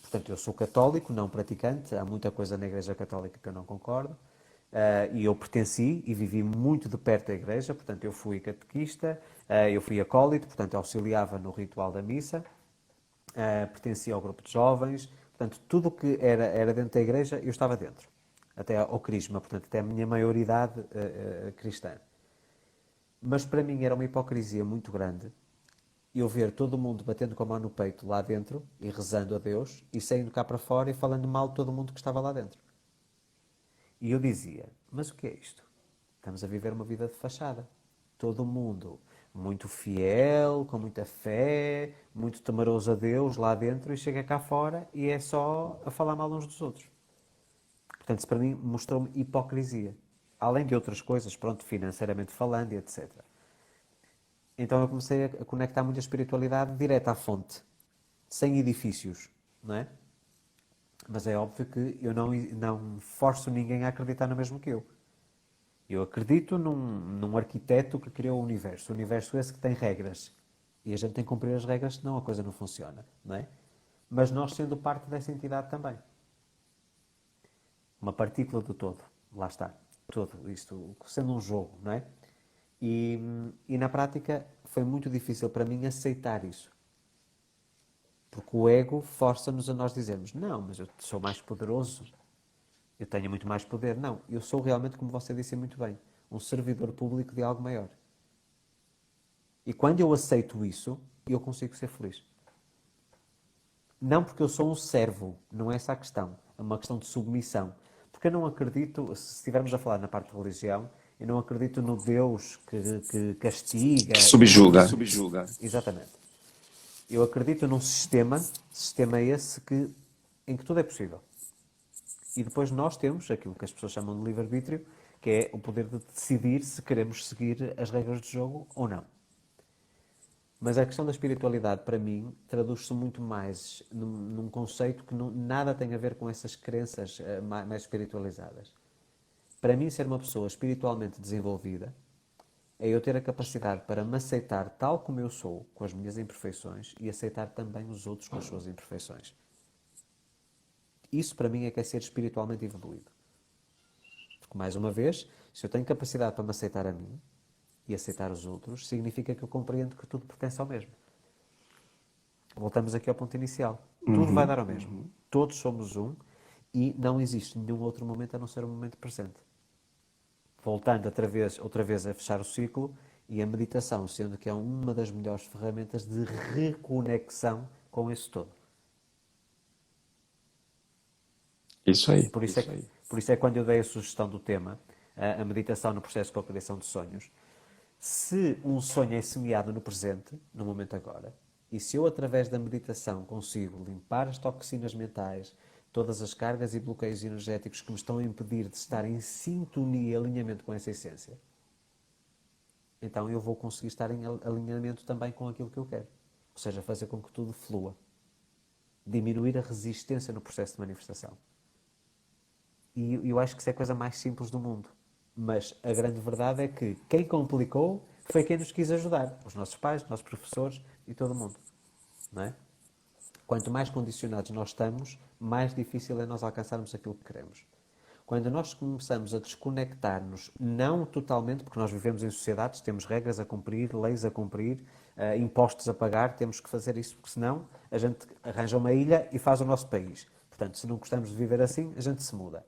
Portanto, eu sou católico, não praticante, há muita coisa na Igreja Católica que eu não concordo, e eu pertenci e vivi muito de perto da Igreja, portanto, eu fui catequista, eu fui acólito, portanto, auxiliava no ritual da missa, pertencia ao grupo de jovens, portanto, tudo o que era dentro da Igreja, eu estava dentro, até ao crisma, portanto, até a minha maioridade cristã. Mas para mim era uma hipocrisia muito grande eu ver todo mundo batendo com a mão no peito lá dentro e rezando a Deus e saindo cá para fora e falando mal de todo mundo que estava lá dentro. E eu dizia, mas o que é isto? Estamos a viver uma vida de fachada. Todo mundo muito fiel, com muita fé, muito temeroso a Deus lá dentro e chega cá fora e é só a falar mal uns dos outros. Portanto, isso para mim mostrou-me hipocrisia. Além de outras coisas, pronto, financeiramente falando e etc. Então eu comecei a conectar muito a espiritualidade direta à fonte, sem edifícios, não é? Mas é óbvio que eu não forço ninguém a acreditar no mesmo que eu. Eu acredito num arquiteto que criou o universo esse que tem regras. E a gente tem que cumprir as regras, senão a coisa não funciona, não é? Mas nós sendo parte dessa entidade também. Uma partícula do todo, lá está, todo isto, sendo um jogo, não é? E na prática foi muito difícil para mim aceitar isso. Porque o ego força-nos a nós dizermos, não, mas eu sou mais poderoso, eu tenho muito mais poder. Não, eu sou realmente, como você disse muito bem, um servidor público de algo maior. E quando eu aceito isso, eu consigo ser feliz. Não porque eu sou um servo, não é essa a questão. É uma questão de submissão. Porque eu não acredito, se estivermos a falar na parte de religião, eu não acredito no Deus que castiga. Subjuga. Exatamente. Eu acredito num sistema esse em que tudo é possível. E depois nós temos aquilo que as pessoas chamam de livre-arbítrio, que é o poder de decidir se queremos seguir as regras do jogo ou não. Mas a questão da espiritualidade, para mim, traduz-se muito mais num conceito que nada tem a ver com essas crenças mais espiritualizadas. Para mim, ser uma pessoa espiritualmente desenvolvida é eu ter a capacidade para me aceitar tal como eu sou, com as minhas imperfeições, e aceitar também os outros com as suas imperfeições. Isso, para mim, é que é ser espiritualmente evoluído. Porque, mais uma vez, se eu tenho capacidade para me aceitar a mim e aceitar os outros, significa que eu compreendo que tudo pertence ao mesmo. Voltamos aqui ao ponto inicial. Tudo vai dar ao mesmo. Todos somos um e não existe nenhum outro momento a não ser o momento presente. Voltando outra vez a fechar o ciclo, e a meditação, sendo que é uma das melhores ferramentas de reconexão com esse todo. Isso aí. Por isso é quando eu dei a sugestão do tema, a meditação no processo de cocriação de sonhos, se um sonho é semeado no presente, no momento agora, e se eu através da meditação consigo limpar as toxinas mentais, todas as cargas e bloqueios energéticos que me estão a impedir de estar em sintonia e alinhamento com essa essência, então eu vou conseguir estar em alinhamento também com aquilo que eu quero. seja, fazer com que tudo flua. Diminuir a resistência no processo de manifestação. E eu acho que isso é a coisa mais simples do mundo. Mas a grande verdade é que quem complicou foi quem nos quis ajudar. Os nossos pais, os nossos professores e todo mundo. Não é? Quanto mais condicionados nós estamos, mais difícil é nós alcançarmos aquilo que queremos. Quando nós começamos a desconectar-nos, não totalmente, porque nós vivemos em sociedades, temos regras a cumprir, leis a cumprir, impostos a pagar, temos que fazer isso, porque senão a gente arranja uma ilha e faz o nosso país. Portanto, se não gostamos de viver assim, a gente se muda.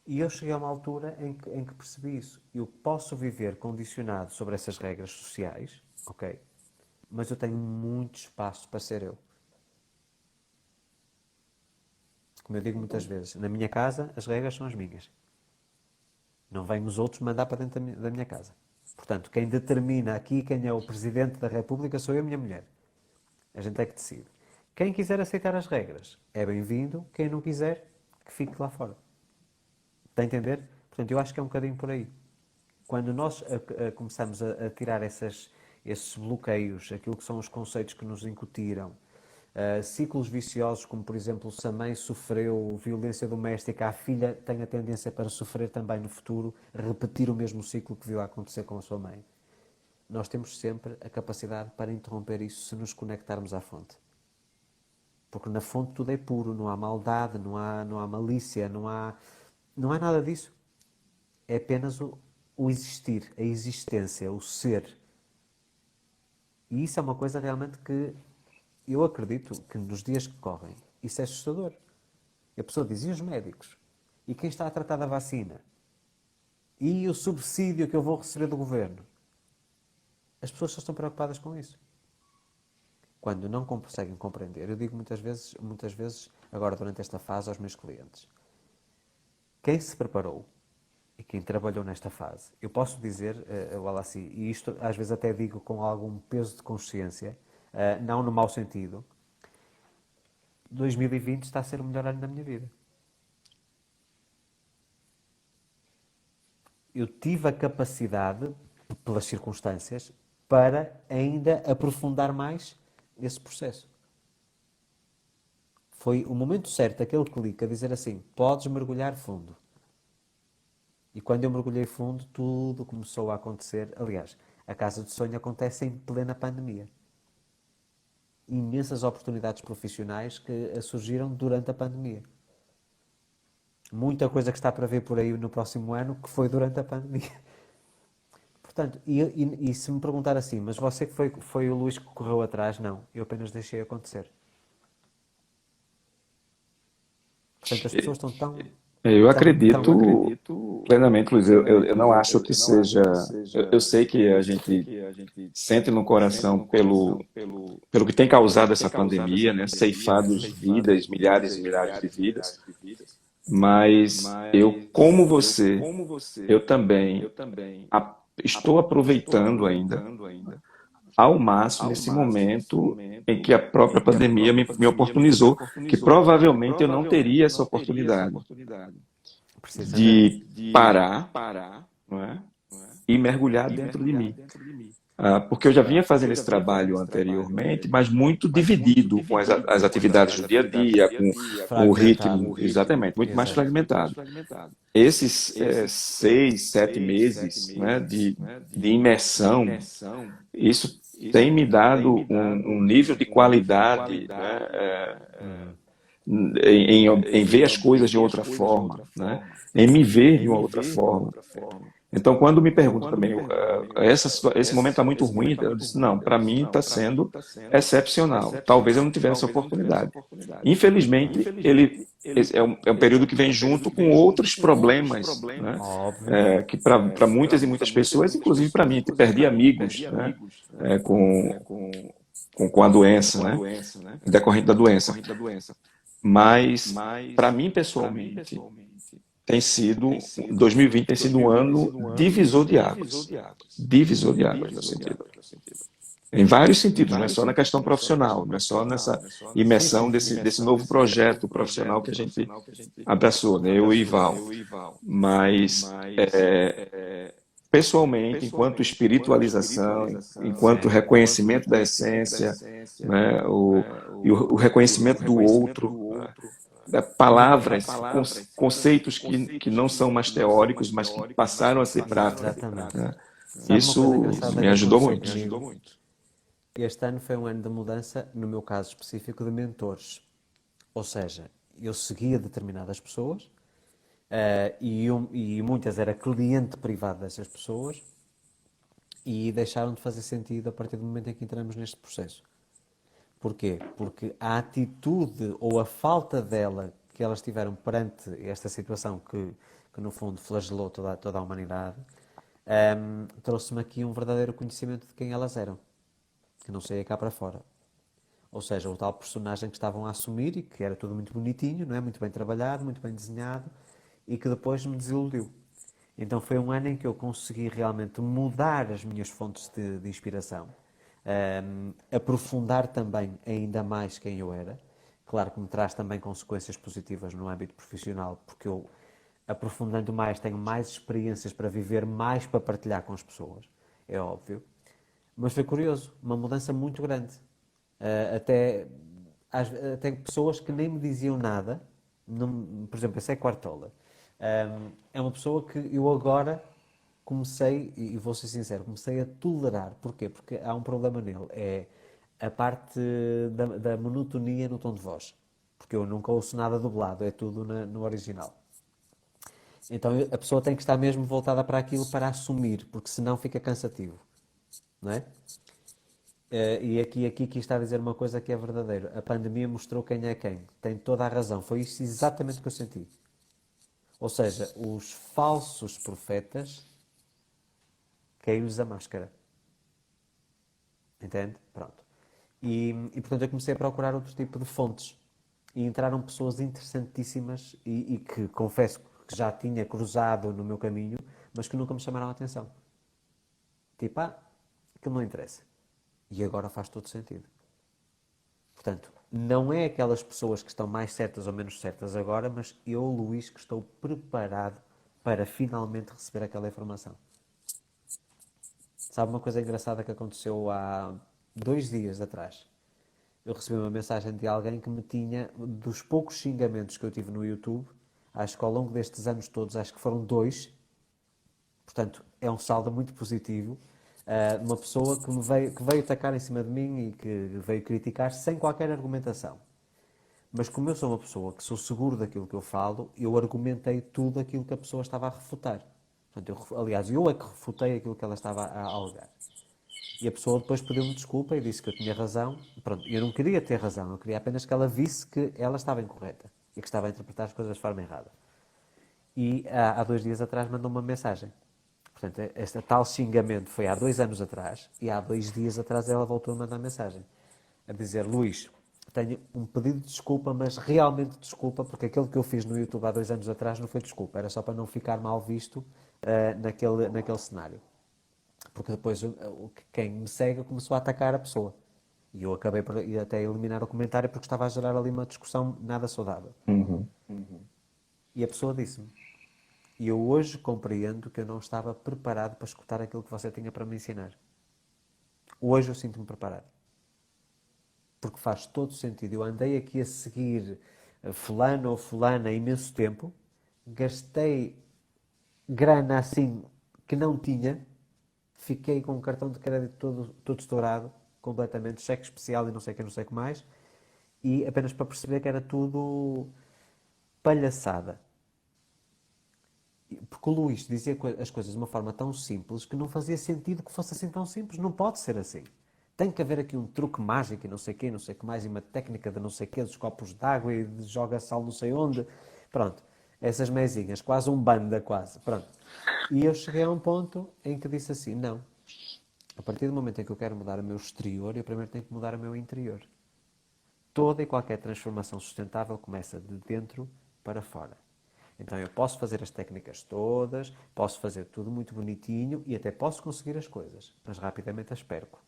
E eu cheguei a uma altura em que percebi isso. Eu posso viver condicionado sobre essas regras sociais, ok? Mas eu tenho muito espaço para ser eu. Como eu digo muitas vezes, na minha casa as regras são as minhas. Não vêm os outros mandar para dentro da minha casa. Portanto, quem determina aqui quem é o Presidente da República sou eu e a minha mulher. A gente é que decide. Quem quiser aceitar as regras é bem-vindo, quem não quiser, que fique lá fora. Está a entender? Portanto, eu acho que é um bocadinho por aí. Quando nós começamos a tirar esses bloqueios, aquilo que são os conceitos que nos incutiram, ciclos viciosos, como por exemplo, se a mãe sofreu violência doméstica, a filha tem a tendência para sofrer também no futuro, repetir o mesmo ciclo que viu acontecer com a sua mãe. Nós temos sempre a capacidade para interromper isso se nos conectarmos à fonte. Porque na fonte tudo é puro, não há maldade, não há malícia, não há nada disso. É apenas o existir, a existência, o ser. E isso é uma coisa realmente que eu acredito que nos dias que correm, isso é assustador. A pessoa diz, e os médicos? E quem está a tratar da vacina? E o subsídio que eu vou receber do governo? As pessoas só estão preocupadas com isso. Quando não conseguem compreender, eu digo muitas vezes, agora durante esta fase, aos meus clientes, quem se preparou e quem trabalhou nesta fase, eu posso dizer, Wallace, e isto às vezes até digo com algum peso de consciência, não no mau sentido, 2020 está a ser o melhor ano da minha vida. Eu tive a capacidade, pelas circunstâncias, para ainda aprofundar mais esse processo. Foi o momento certo, aquele clique, a dizer assim, podes mergulhar fundo. E quando eu mergulhei fundo, tudo começou a acontecer. Aliás, a Casa de Sonho acontece em plena pandemia. Imensas oportunidades profissionais que surgiram durante a pandemia. Muita coisa que está para ver por aí no próximo ano que foi durante a pandemia. Portanto, e se me perguntar assim, mas você que foi o Luís que correu atrás? Não, eu apenas deixei acontecer. Portanto, as pessoas estão tão... Eu acredito plenamente, Luiz. Eu não acho que seja... Eu sei que a gente sente no coração pelo que tem causado essa pandemia, né? Ceifado vidas, milhares e milhares de vidas. Mas eu, como você, eu também estou aproveitando ainda ao máximo esse momento em que a própria pandemia me oportunizou, que provavelmente eu não teria essa oportunidade de parar, não é? E mergulhar dentro de mim. Porque eu já vinha fazendo esse trabalho anteriormente, mas muito dividido com as atividades do dia a dia, com o ritmo, exatamente, muito mais fragmentado. Esses 6, 7 meses, né, de imersão, isso tem me dado um nível de qualidade, né, em ver as coisas de outra forma, né, em me ver de uma outra forma. Então, quando me perguntam também, esse momento está muito ruim, eu disse, não, para mim está sendo excepcional. Talvez eu não tivesse essa oportunidade. Infelizmente, é um período que vem junto com outros problemas, né? Que para muitas e muitas pessoas, inclusive para mim, perdi amigos, né? Com a doença, né? Decorrente da doença. Mas, para mim, pessoalmente, 2020 tem sido um ano divisor de águas. Divisor de águas, no sentido. Em vários sentidos, não é só na questão profissional, não é só nessa imersão desse novo projeto profissional que a gente abraçou, né? Eu e Ival. Mas pessoalmente, enquanto espiritualização, enquanto Sim. reconhecimento da essência, né, o reconhecimento do outro, né, palavras, conceitos que não são mais teóricos, mas que passaram a ser prática, Exatamente. né? Sabe uma coisa Isso engraçada me que ajudou aconteceu muito. comigo? Este ano foi um ano de mudança, no meu caso específico, de mentores. Ou seja, eu seguia determinadas pessoas, e muitas era cliente privado dessas pessoas, e deixaram de fazer sentido a partir do momento em que entramos neste processo. Porquê? Porque a atitude ou a falta dela que elas tiveram perante esta situação que no fundo flagelou toda a humanidade, trouxe-me aqui um verdadeiro conhecimento de quem elas eram, que não saía cá para fora. Ou seja, o tal personagem que estavam a assumir e que era tudo muito bonitinho, não é? Muito bem trabalhado, muito bem desenhado, e que depois me desiludiu. Então foi um ano em que eu consegui realmente mudar as minhas fontes de inspiração, aprofundar também ainda mais quem eu era. Claro que me traz também consequências positivas no âmbito profissional, porque eu, aprofundando mais, tenho mais experiências para viver, mais para partilhar com as pessoas, é óbvio. Mas foi curioso, uma mudança muito grande. Até, até pessoas que nem me diziam nada, por exemplo, esse é Quartola. É uma pessoa que eu agora comecei, e vou ser sincero, comecei a tolerar. Porquê? Porque há um problema nele, é a parte da monotonia no tom de voz. Porque eu nunca ouço nada dublado, é tudo no original. Então a pessoa tem que estar mesmo voltada para aquilo para assumir, porque senão fica cansativo, não é? E aqui quis estar a dizer uma coisa que é verdadeira. A pandemia mostrou quem é quem. Tem toda a razão. Foi isso exatamente que eu senti. Ou seja, os falsos profetas caiu-lhes a máscara. Entende? Pronto. Portanto eu comecei a procurar outro tipo de fontes. E entraram pessoas interessantíssimas e que confesso que já tinha cruzado no meu caminho, mas que nunca me chamaram a atenção. Tipo, aquilo não interessa. E agora faz todo sentido. Portanto, não é aquelas pessoas que estão mais certas ou menos certas agora, mas eu, Luís, que estou preparado para finalmente receber aquela informação. Sabe uma coisa engraçada que aconteceu há 2 dias atrás? Eu recebi uma mensagem de alguém que me tinha, dos poucos xingamentos que eu tive no YouTube, acho que ao longo destes anos todos, acho que foram 2, portanto, é um saldo muito positivo. Uma pessoa que veio atacar em cima de mim e que veio criticar sem qualquer argumentação. Mas como eu sou uma pessoa que sou seguro daquilo que eu falo, eu argumentei tudo aquilo que a pessoa estava a refutar. Portanto, aliás, eu é que refutei aquilo que ela estava a alegar. E a pessoa depois pediu-me desculpa e disse que eu tinha razão. Pronto, eu não queria ter razão, eu queria apenas que ela visse que ela estava incorreta e que estava a interpretar as coisas de forma errada. E há 2 dias atrás mandou uma mensagem. Portanto, este tal xingamento foi há 2 anos atrás e há 2 dias atrás ela voltou a mandar mensagem a dizer: Luís, tenho um pedido de desculpa, mas realmente desculpa, porque aquilo que eu fiz no YouTube há 2 anos atrás não foi desculpa, era só para não ficar mal visto naquele cenário. Porque depois quem me segue começou a atacar a pessoa. E eu acabei por até eliminar o comentário porque estava a gerar ali uma discussão nada saudável. Uhum. E a pessoa disse-me: e eu hoje compreendo que eu não estava preparado para escutar aquilo que você tinha para me ensinar. Hoje eu sinto-me preparado. Porque faz todo sentido. Eu andei aqui a seguir fulano ou fulana há imenso tempo, gastei grana assim que não tinha, fiquei com um cartão de crédito todo estourado, completamente, cheque especial e não sei o que, não sei o que mais, e apenas para perceber que era tudo palhaçada. Porque o Luís dizia as coisas de uma forma tão simples que não fazia sentido que fosse assim tão simples. Não pode ser assim. Tem que haver aqui um truque mágico e não sei o quê, não sei o que mais, e uma técnica de não sei o quê, dos copos de água e de joga sal não sei onde. Pronto. Essas mesinhas, quase um banda, quase. Pronto. E eu cheguei a um ponto em que disse assim, não. A partir do momento em que eu quero mudar o meu exterior, eu primeiro tenho que mudar o meu interior. Toda e qualquer transformação sustentável começa de dentro para fora. Então eu posso fazer as técnicas todas, posso fazer tudo muito bonitinho e até posso conseguir as coisas, mas rapidamente as perco.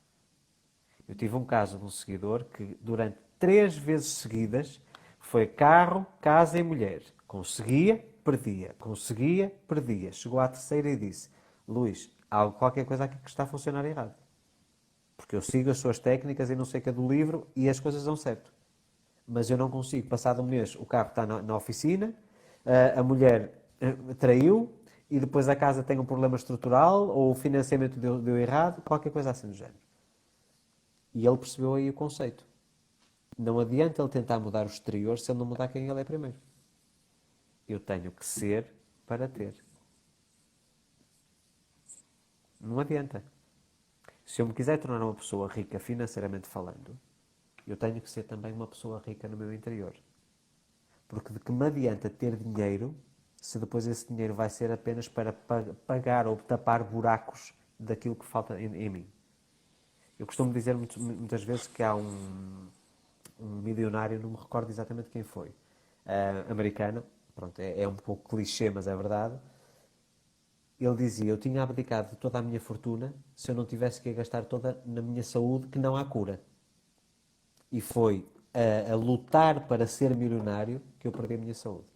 Eu tive um caso de um seguidor que durante 3 vezes seguidas foi carro, casa e mulher. Conseguia, perdia. Conseguia, perdia. Chegou à terceira e disse: Luís, há qualquer coisa aqui que está a funcionar errado. Porque eu sigo as suas técnicas e não sei o que é do livro e as coisas dão certo. Mas eu não consigo, passado um mês, o carro está na oficina, a mulher traiu e depois a casa tem um problema estrutural ou o financiamento deu errado, qualquer coisa assim do género. E ele percebeu aí o conceito. Não adianta ele tentar mudar o exterior se ele não mudar quem ele é primeiro. Eu tenho que ser para ter. Não adianta. Se eu me quiser tornar uma pessoa rica financeiramente falando, eu tenho que ser também uma pessoa rica no meu interior. Porque de que me adianta ter dinheiro se depois esse dinheiro vai ser apenas para pagar ou tapar buracos daquilo que falta em mim. Eu costumo dizer muitas vezes que há um milionário, não me recordo exatamente quem foi, americano, pronto, é um pouco clichê, mas é verdade. Ele dizia, eu tinha abdicado de toda a minha fortuna se eu não tivesse que gastar toda na minha saúde, que não há cura. E foi a lutar para ser milionário que eu perdi a minha saúde.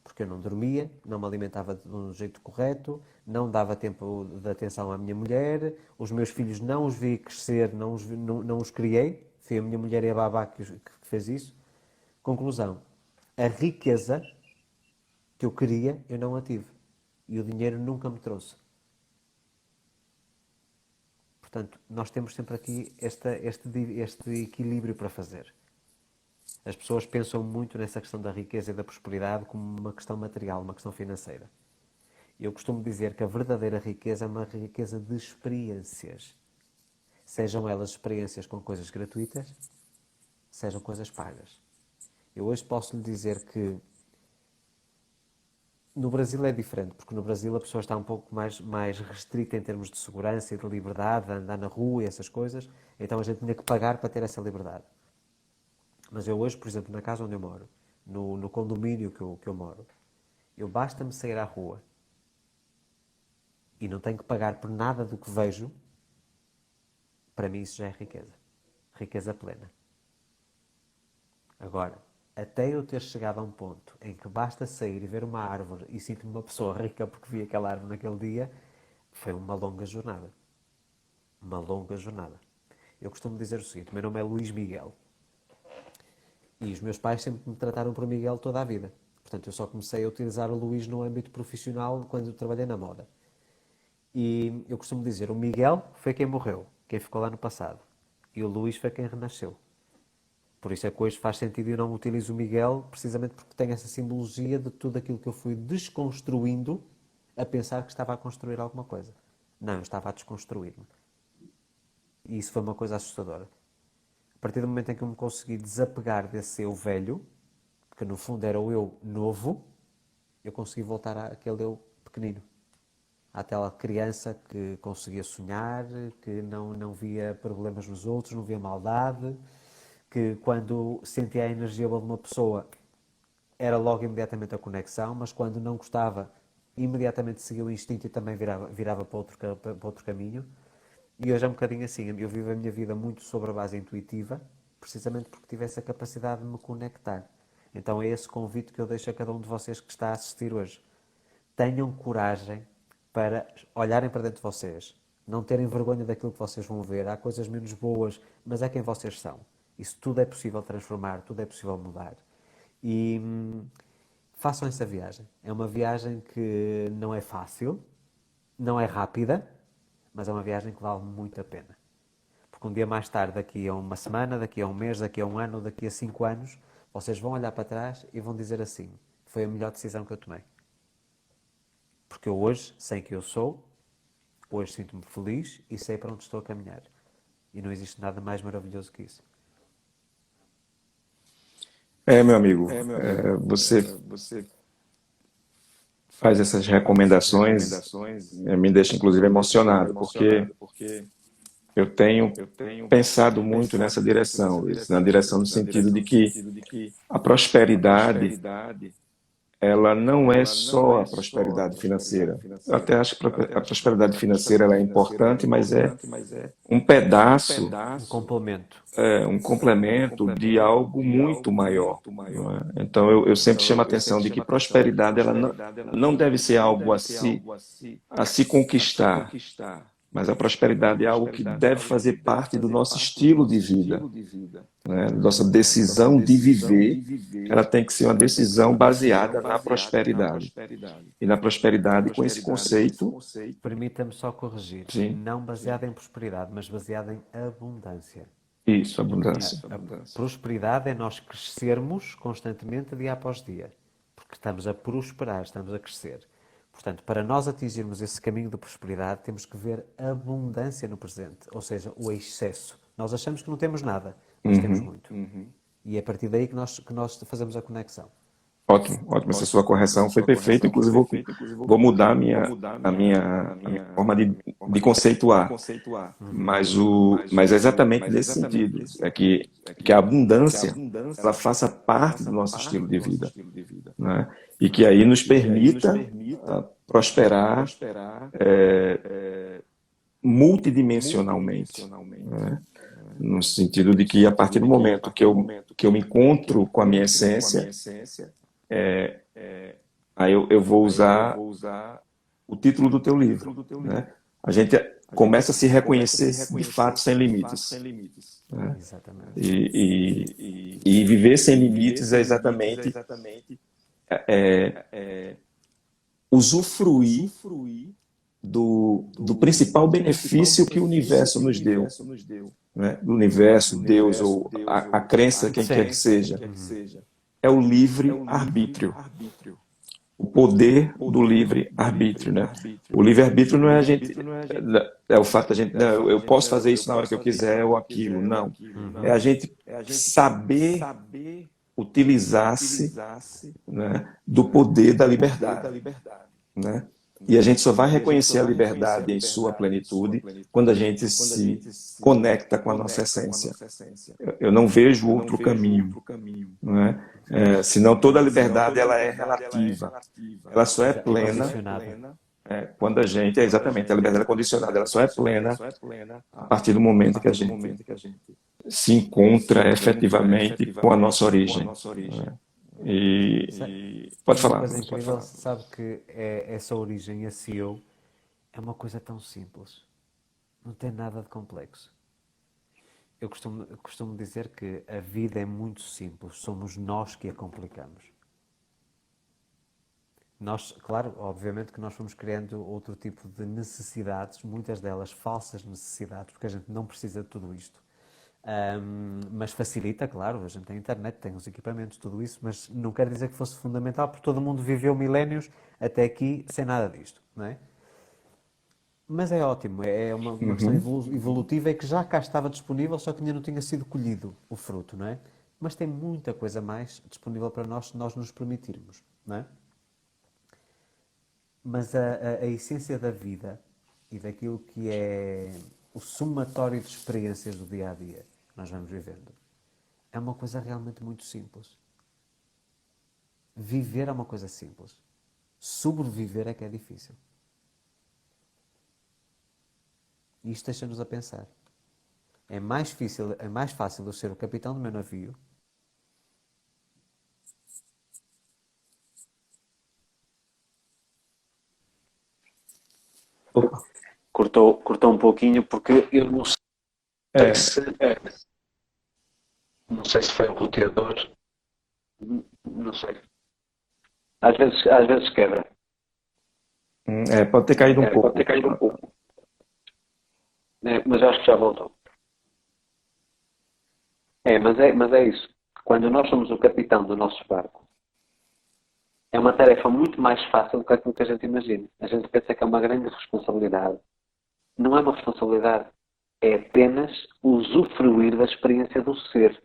Porque eu não dormia, não me alimentava de um jeito correto, não dava tempo de atenção à minha mulher, os meus filhos não os vi crescer, não os criei, foi a minha mulher e a babá que fez isso. Conclusão, a riqueza que eu queria, eu não a tive. E o dinheiro nunca me trouxe. Portanto, nós temos sempre aqui este equilíbrio para fazer. As pessoas pensam muito nessa questão da riqueza e da prosperidade como uma questão material, uma questão financeira. Eu costumo dizer que a verdadeira riqueza é uma riqueza de experiências. Sejam elas experiências com coisas gratuitas, sejam coisas pagas. Eu hoje posso lhe dizer que no Brasil é diferente, porque no Brasil a pessoa está um pouco mais restrita em termos de segurança e de liberdade, de andar na rua e essas coisas, então a gente tinha que pagar para ter essa liberdade. Mas eu hoje, por exemplo, na casa onde eu moro, no condomínio que eu moro, eu basta-me sair à rua e não tenho que pagar por nada do que vejo, para mim isso já é riqueza. Riqueza plena. Agora, até eu ter chegado a um ponto em que basta sair e ver uma árvore e sinto-me uma pessoa rica porque vi aquela árvore naquele dia, foi uma longa jornada. Uma longa jornada. Eu costumo dizer o seguinte, meu nome é Luís Miguel. E os meus pais sempre me trataram por Miguel toda a vida. Portanto, eu só comecei a utilizar o Luís no âmbito profissional quando eu trabalhei na moda. E eu costumo dizer, o Miguel foi quem morreu, quem ficou lá no passado. E o Luís foi quem renasceu. Por isso é que hoje faz sentido eu não utilizo o Miguel, precisamente porque tem essa simbologia de tudo aquilo que eu fui desconstruindo a pensar que estava a construir alguma coisa. Não, eu estava a desconstruir-me. E isso foi uma coisa assustadora. A partir do momento em que eu me consegui desapegar desse eu velho, que no fundo era o eu novo, eu consegui voltar àquele eu pequenino. Àquela criança que conseguia sonhar, que não via problemas nos outros, não via maldade, que quando sentia a energia boa de uma pessoa era logo imediatamente a conexão, mas quando não gostava, imediatamente seguia o instinto e também virava para outro caminho. E hoje é um bocadinho assim, eu vivo a minha vida muito sobre a base intuitiva, precisamente porque tive essa capacidade de me conectar. Então é esse convite que eu deixo a cada um de vocês que está a assistir hoje. Tenham coragem para olharem para dentro de vocês, não terem vergonha daquilo que vocês vão ver. Há coisas menos boas, mas é quem vocês são. Isso tudo é possível transformar, tudo é possível mudar. E façam essa viagem. É uma viagem que não é fácil, não é rápida, mas é uma viagem que vale muito a pena. Porque um dia mais tarde, daqui a uma semana, daqui a um mês, daqui a um ano, daqui a 5 anos, vocês vão olhar para trás e vão dizer assim, foi a melhor decisão que eu tomei. Porque eu hoje sei quem eu sou, hoje sinto-me feliz e sei para onde estou a caminhar. E não existe nada mais maravilhoso que isso. Meu amigo, você faz essas recomendações, me deixa inclusive emocionado, porque eu tenho pensado muito nessa direção, Luiz, na direção no sentido de que a prosperidade ela não é só a prosperidade financeira. Eu até acho que a prosperidade financeira ela é importante, mas é um pedaço, Um complemento. um complemento de algo muito maior. Não é? Então, eu sempre chamo a atenção de que prosperidade ela não deve ser algo a se conquistar, mas a prosperidade é algo que deve fazer parte do nosso estilo de vida, né? Nossa decisão de viver, ela tem que ser uma decisão baseada na prosperidade. E na prosperidade, com esse conceito, Permita-me só corrigir. sim, Não baseada em prosperidade, mas baseada em abundância. isso, abundância. A prosperidade é nós crescermos constantemente dia após dia. Porque estamos a prosperar, estamos a crescer. Portanto, para nós atingirmos esse caminho de prosperidade, temos que ver abundância no presente. Ou seja, o excesso. Nós achamos que não temos nada, mas temos muito. E é a partir daí que nós fazemos a conexão. Ótimo, ótimo. Essa sua correção foi perfeita. Inclusive, vou mudar a minha forma de conceituar. Mas é exatamente nesse sentido. É que a abundância ela faça parte do nosso estilo de vida. Né? E que aí nos permita prosperar multidimensionalmente. Né? No sentido de que a partir do momento que eu me encontro com a minha essência, aí eu vou usar o título do teu livro, né? A gente começa a se reconhecer de fato sem limites, né? Exatamente. E viver sem limites é exatamente usufruir do principal benefício que o universo nos deu, né? Do universo, Deus ou a crença, quem quer que seja. É o livre-arbítrio. O poder do livre-arbítrio, né? O livre-arbítrio não é a gente... É o fato da gente... Não, eu posso fazer isso na hora que eu quiser ou aquilo. Não. É a gente saber utilizar-se, né, do poder da liberdade. Né? E a gente só vai reconhecer a liberdade em sua plenitude quando a gente se conecta com a nossa essência. Eu não vejo outro caminho. Não é? Senão toda a liberdade ela é relativa. Ela só é plena quando a gente... exatamente, a liberdade é condicionada. Ela só é plena a partir do momento que a gente se encontra efetivamente com a nossa origem. Pode falar. Uma coisa incrível, sabe que essa origem, esse eu, é uma coisa tão simples. Não tem nada de complexo. Eu costumo dizer que a vida é muito simples. Somos nós que a complicamos. Nós, claro, obviamente que nós fomos criando outro tipo de necessidades, muitas delas falsas necessidades, porque a gente não precisa de tudo isto. Mas facilita, claro, a gente tem internet, tem os equipamentos, tudo isso, mas não quer dizer que fosse fundamental, porque todo mundo viveu milénios até aqui sem nada disto, não é? Mas é ótimo, é uma questão evolutiva e que já cá estava disponível, só que ainda não tinha sido colhido o fruto, não é? Mas tem muita coisa mais disponível para nós se nós nos permitirmos, não é? Mas a essência da vida e daquilo que é o somatório de experiências do dia-a-dia que nós vamos vivendo é uma coisa realmente muito simples. Viver é uma coisa simples. Sobreviver é que é difícil. E isto deixa-nos a pensar. É mais fácil eu ser o capitão do meu navio Cortou um pouquinho porque eu não sei não sei se foi o roteador, não sei. Às vezes quebra. Pode ter caído um pouco. Mas acho que já voltou. Mas é isso. Quando nós somos o capitão do nosso barco, é uma tarefa muito mais fácil do que aquilo que a gente imagina. A gente pensa que é uma grande responsabilidade. Não é uma responsabilidade. É apenas usufruir da experiência do ser.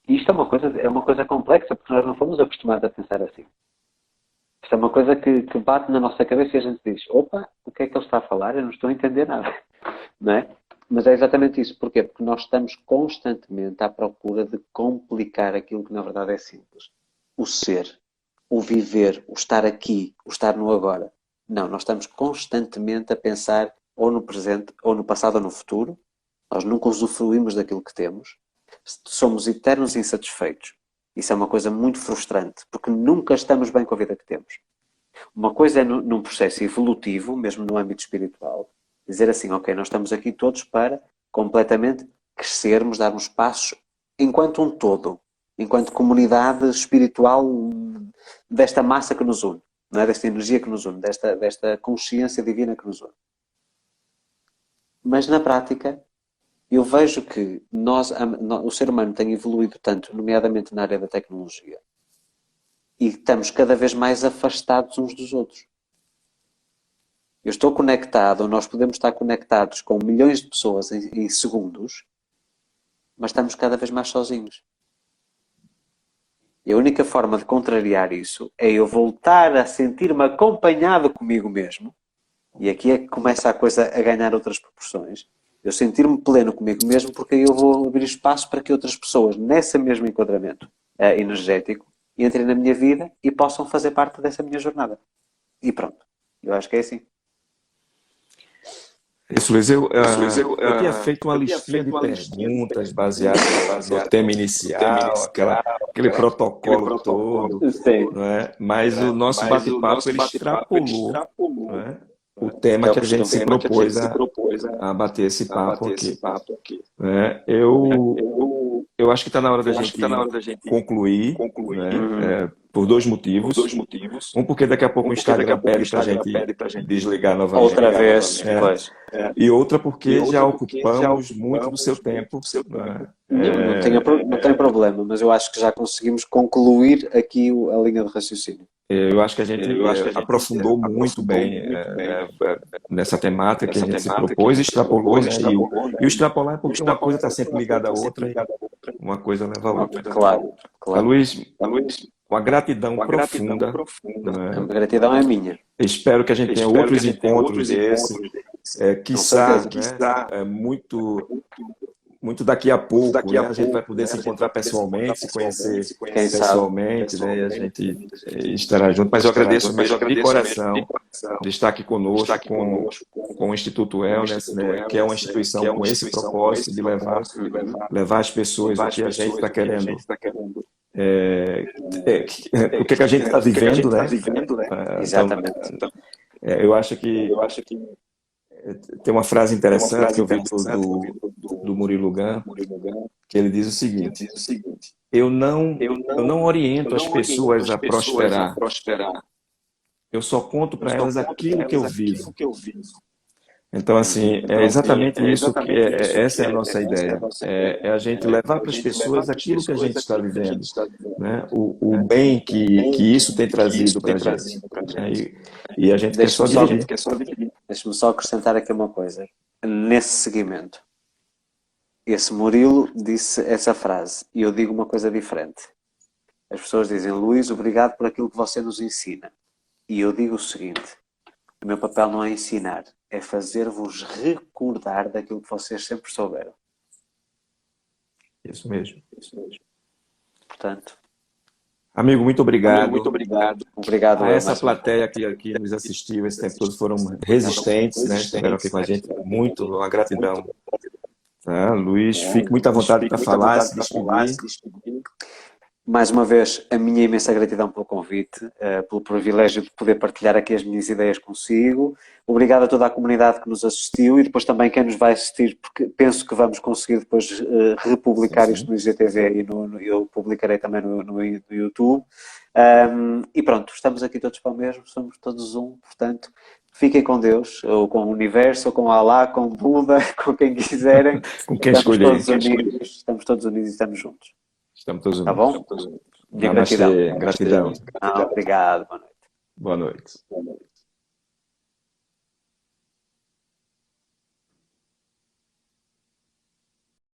E isto é uma coisa complexa, porque nós não fomos acostumados a pensar assim. Isto é uma coisa que bate na nossa cabeça e a gente diz: opa, o que é que ele está a falar? Eu não estou a entender nada. Não é? Mas é exatamente isso. Porquê? Porque nós estamos constantemente à procura de complicar aquilo que na verdade é simples. O ser, o viver, o estar aqui, o estar no agora. Não, nós estamos constantemente a pensar ou no presente, ou no passado, ou no futuro. Nós nunca usufruímos daquilo que temos. Somos eternos insatisfeitos. Isso é uma coisa muito frustrante, porque nunca estamos bem com a vida que temos. Uma coisa é num processo evolutivo, mesmo no âmbito espiritual, dizer assim, ok, nós estamos aqui todos para completamente crescermos, darmos passos enquanto um todo, enquanto comunidade espiritual desta massa que nos une, não é? Desta energia que nos une, desta consciência divina que nos une. Mas na prática, eu vejo que o ser humano tem evoluído tanto, nomeadamente na área da tecnologia, e estamos cada vez mais afastados uns dos outros. Eu estou conectado, ou nós podemos estar conectados com milhões de pessoas em segundos, mas estamos cada vez mais sozinhos. E a única forma de contrariar isso é eu voltar a sentir-me acompanhado comigo mesmo, e aqui é que começa a coisa a ganhar outras proporções. Eu sentir-me pleno comigo mesmo, porque aí eu vou abrir espaço para que outras pessoas, nesse mesmo enquadramento energético, entrem na minha vida e possam fazer parte dessa minha jornada. E pronto. Eu acho que é assim. Isso, Luiz, eu tinha feito uma listinha de perguntas baseadas no tema inicial, aquele protocolo todo, não é? Mas o nosso bate-papo ele extrapolou, não é? O tema que a gente se propôs a bater esse papo aqui. Né? Eu acho que está na hora da gente concluir, né? Por dois motivos. Um, porque daqui a pouco o Instagram pede para a gente desligar novamente. Outra vez, pois. E outra porque já ocupamos muito do seu tempo. Não tem problema, mas eu acho que já conseguimos concluir aqui a linha de raciocínio. Eu acho que a gente aprofundou muito bem nessa temática que a gente se propôs, extrapolou, né? E o extrapolar é porque uma coisa está sempre ligada à outra e uma coisa leva a outra. Claro. Luiz, uma gratidão profunda. Né? A gratidão é minha. Espero que a gente tenha outros encontros desses. Quiçá, muito daqui a pouco, né? A gente vai poder se encontrar pessoalmente, se conhecer pessoalmente, né? E a gente estará junto. Mas eu agradeço mesmo de coração de estar aqui conosco, com o Instituto Wellness, né? Que é uma instituição com esse propósito de levar as pessoas o que a gente está querendo. O que a gente está vivendo, né? Exatamente. Eu acho que tem uma frase interessante que eu vi do Murilo Gun, que ele diz o seguinte: eu não oriento as pessoas a prosperar, eu só conto para elas aquilo que eu vivo. Então, assim, é exatamente isso que essa é a nossa ideia. É a gente levar para as pessoas aquilo que a gente está vivendo, né? O bem que isso tem trazido para a gente. E a gente quer só dividir. Deixa-me só acrescentar aqui uma coisa. Nesse segmento, esse Murilo disse essa frase e eu digo uma coisa diferente. As pessoas dizem: Luís, obrigado por aquilo que você nos ensina. E eu digo o seguinte: o meu papel não é ensinar, é fazer-vos recordar daquilo que vocês sempre souberam. Isso mesmo. Portanto, amigo, muito obrigado. Obrigado a essa plateia que aqui nos assistiu esse tempo todo, foram resistentes, né? Estiveram aqui com a gente. Muito, uma gratidão. Tá? Luís, fique muito à vontade para falar, se despedir. Mais uma vez, a minha imensa gratidão pelo convite, pelo privilégio de poder partilhar aqui as minhas ideias consigo. Obrigado a toda a comunidade que nos assistiu e depois também quem nos vai assistir, porque penso que vamos conseguir depois republicar isto no IGTV e eu publicarei também no YouTube. E pronto, estamos aqui todos para o mesmo, somos todos um, portanto, fiquem com Deus, ou com o Universo, ou com Allah, com Buda, com quem quiserem. Com quem escolher. Estamos todos unidos e estamos juntos. Estamos todos unidos. Tá bom? Minha gratidão. Obrigado, boa noite. Boa noite.